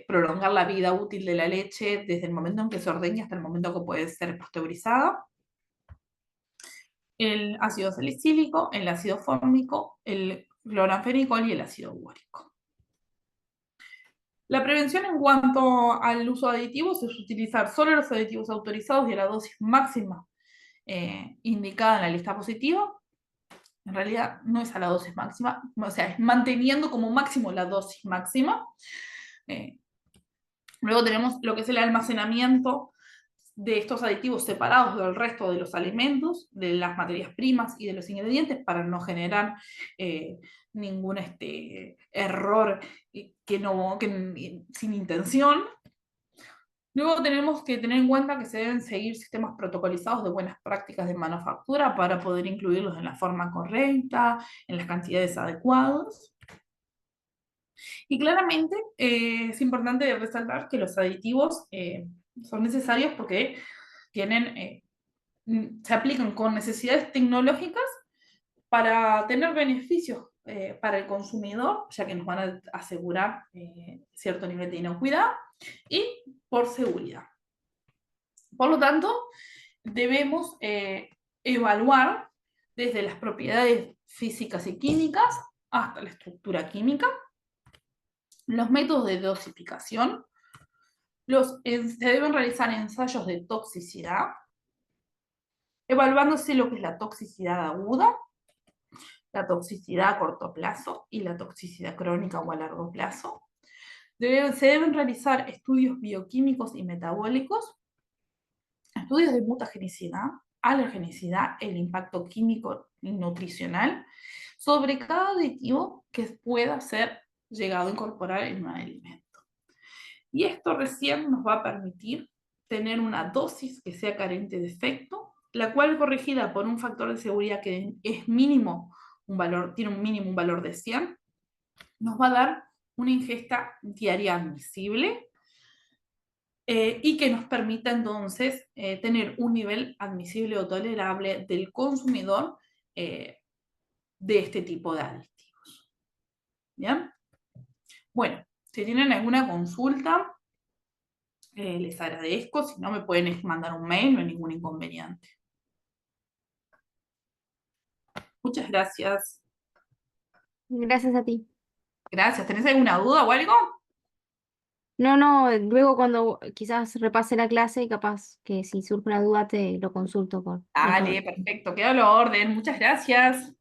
prolongar la vida útil de la leche desde el momento en que se ordeña hasta el momento en que puede ser pasteurizada. El ácido salicílico, el ácido fórmico, el cloranfenicol y el ácido úrico. La prevención en cuanto al uso de aditivos es utilizar solo los aditivos autorizados y a la dosis máxima indicada en la lista positiva. En realidad no es a la dosis máxima, o sea, es manteniendo como máximo la dosis máxima. Luego tenemos lo que es el almacenamiento de estos aditivos separados del resto de los alimentos, de las materias primas y de los ingredientes para no generar ningún error sin intención. Luego tenemos que tener en cuenta que se deben seguir sistemas protocolizados de buenas prácticas de manufactura para poder incluirlos en la forma correcta, en las cantidades adecuadas. Y claramente es importante resaltar que los aditivos son necesarios porque se aplican con necesidades tecnológicas para tener beneficios para el consumidor, ya que nos van a asegurar cierto nivel de inocuidad, y por seguridad. Por lo tanto, debemos evaluar desde las propiedades físicas y químicas hasta la estructura química, los métodos de dosificación, se deben realizar ensayos de toxicidad, evaluándose lo que es la toxicidad aguda, la toxicidad a corto plazo y la toxicidad crónica o a largo plazo. Se deben realizar estudios bioquímicos y metabólicos, estudios de mutagenicidad, alergenicidad, el impacto químico y nutricional sobre cada aditivo que pueda ser llegado a incorporar en un alimento. Y esto recién nos va a permitir tener una dosis que sea carente de efecto, la cual corregida por un factor de seguridad que es mínimo, tiene un mínimo un valor de 100, nos va a dar una ingesta diaria admisible y que nos permita entonces tener un nivel admisible o tolerable del consumidor de este tipo de aditivos. ¿Bien? Bueno, si tienen alguna consulta, les agradezco. Si no, me pueden mandar un mail, no hay ningún inconveniente. Muchas gracias. Gracias a ti. Gracias. ¿Tenés alguna duda o algo? No, no, luego cuando quizás repase la clase, capaz que si surge una duda te lo consulto por, no hay Dale, problema. perfecto. Quedo a la orden. Muchas gracias.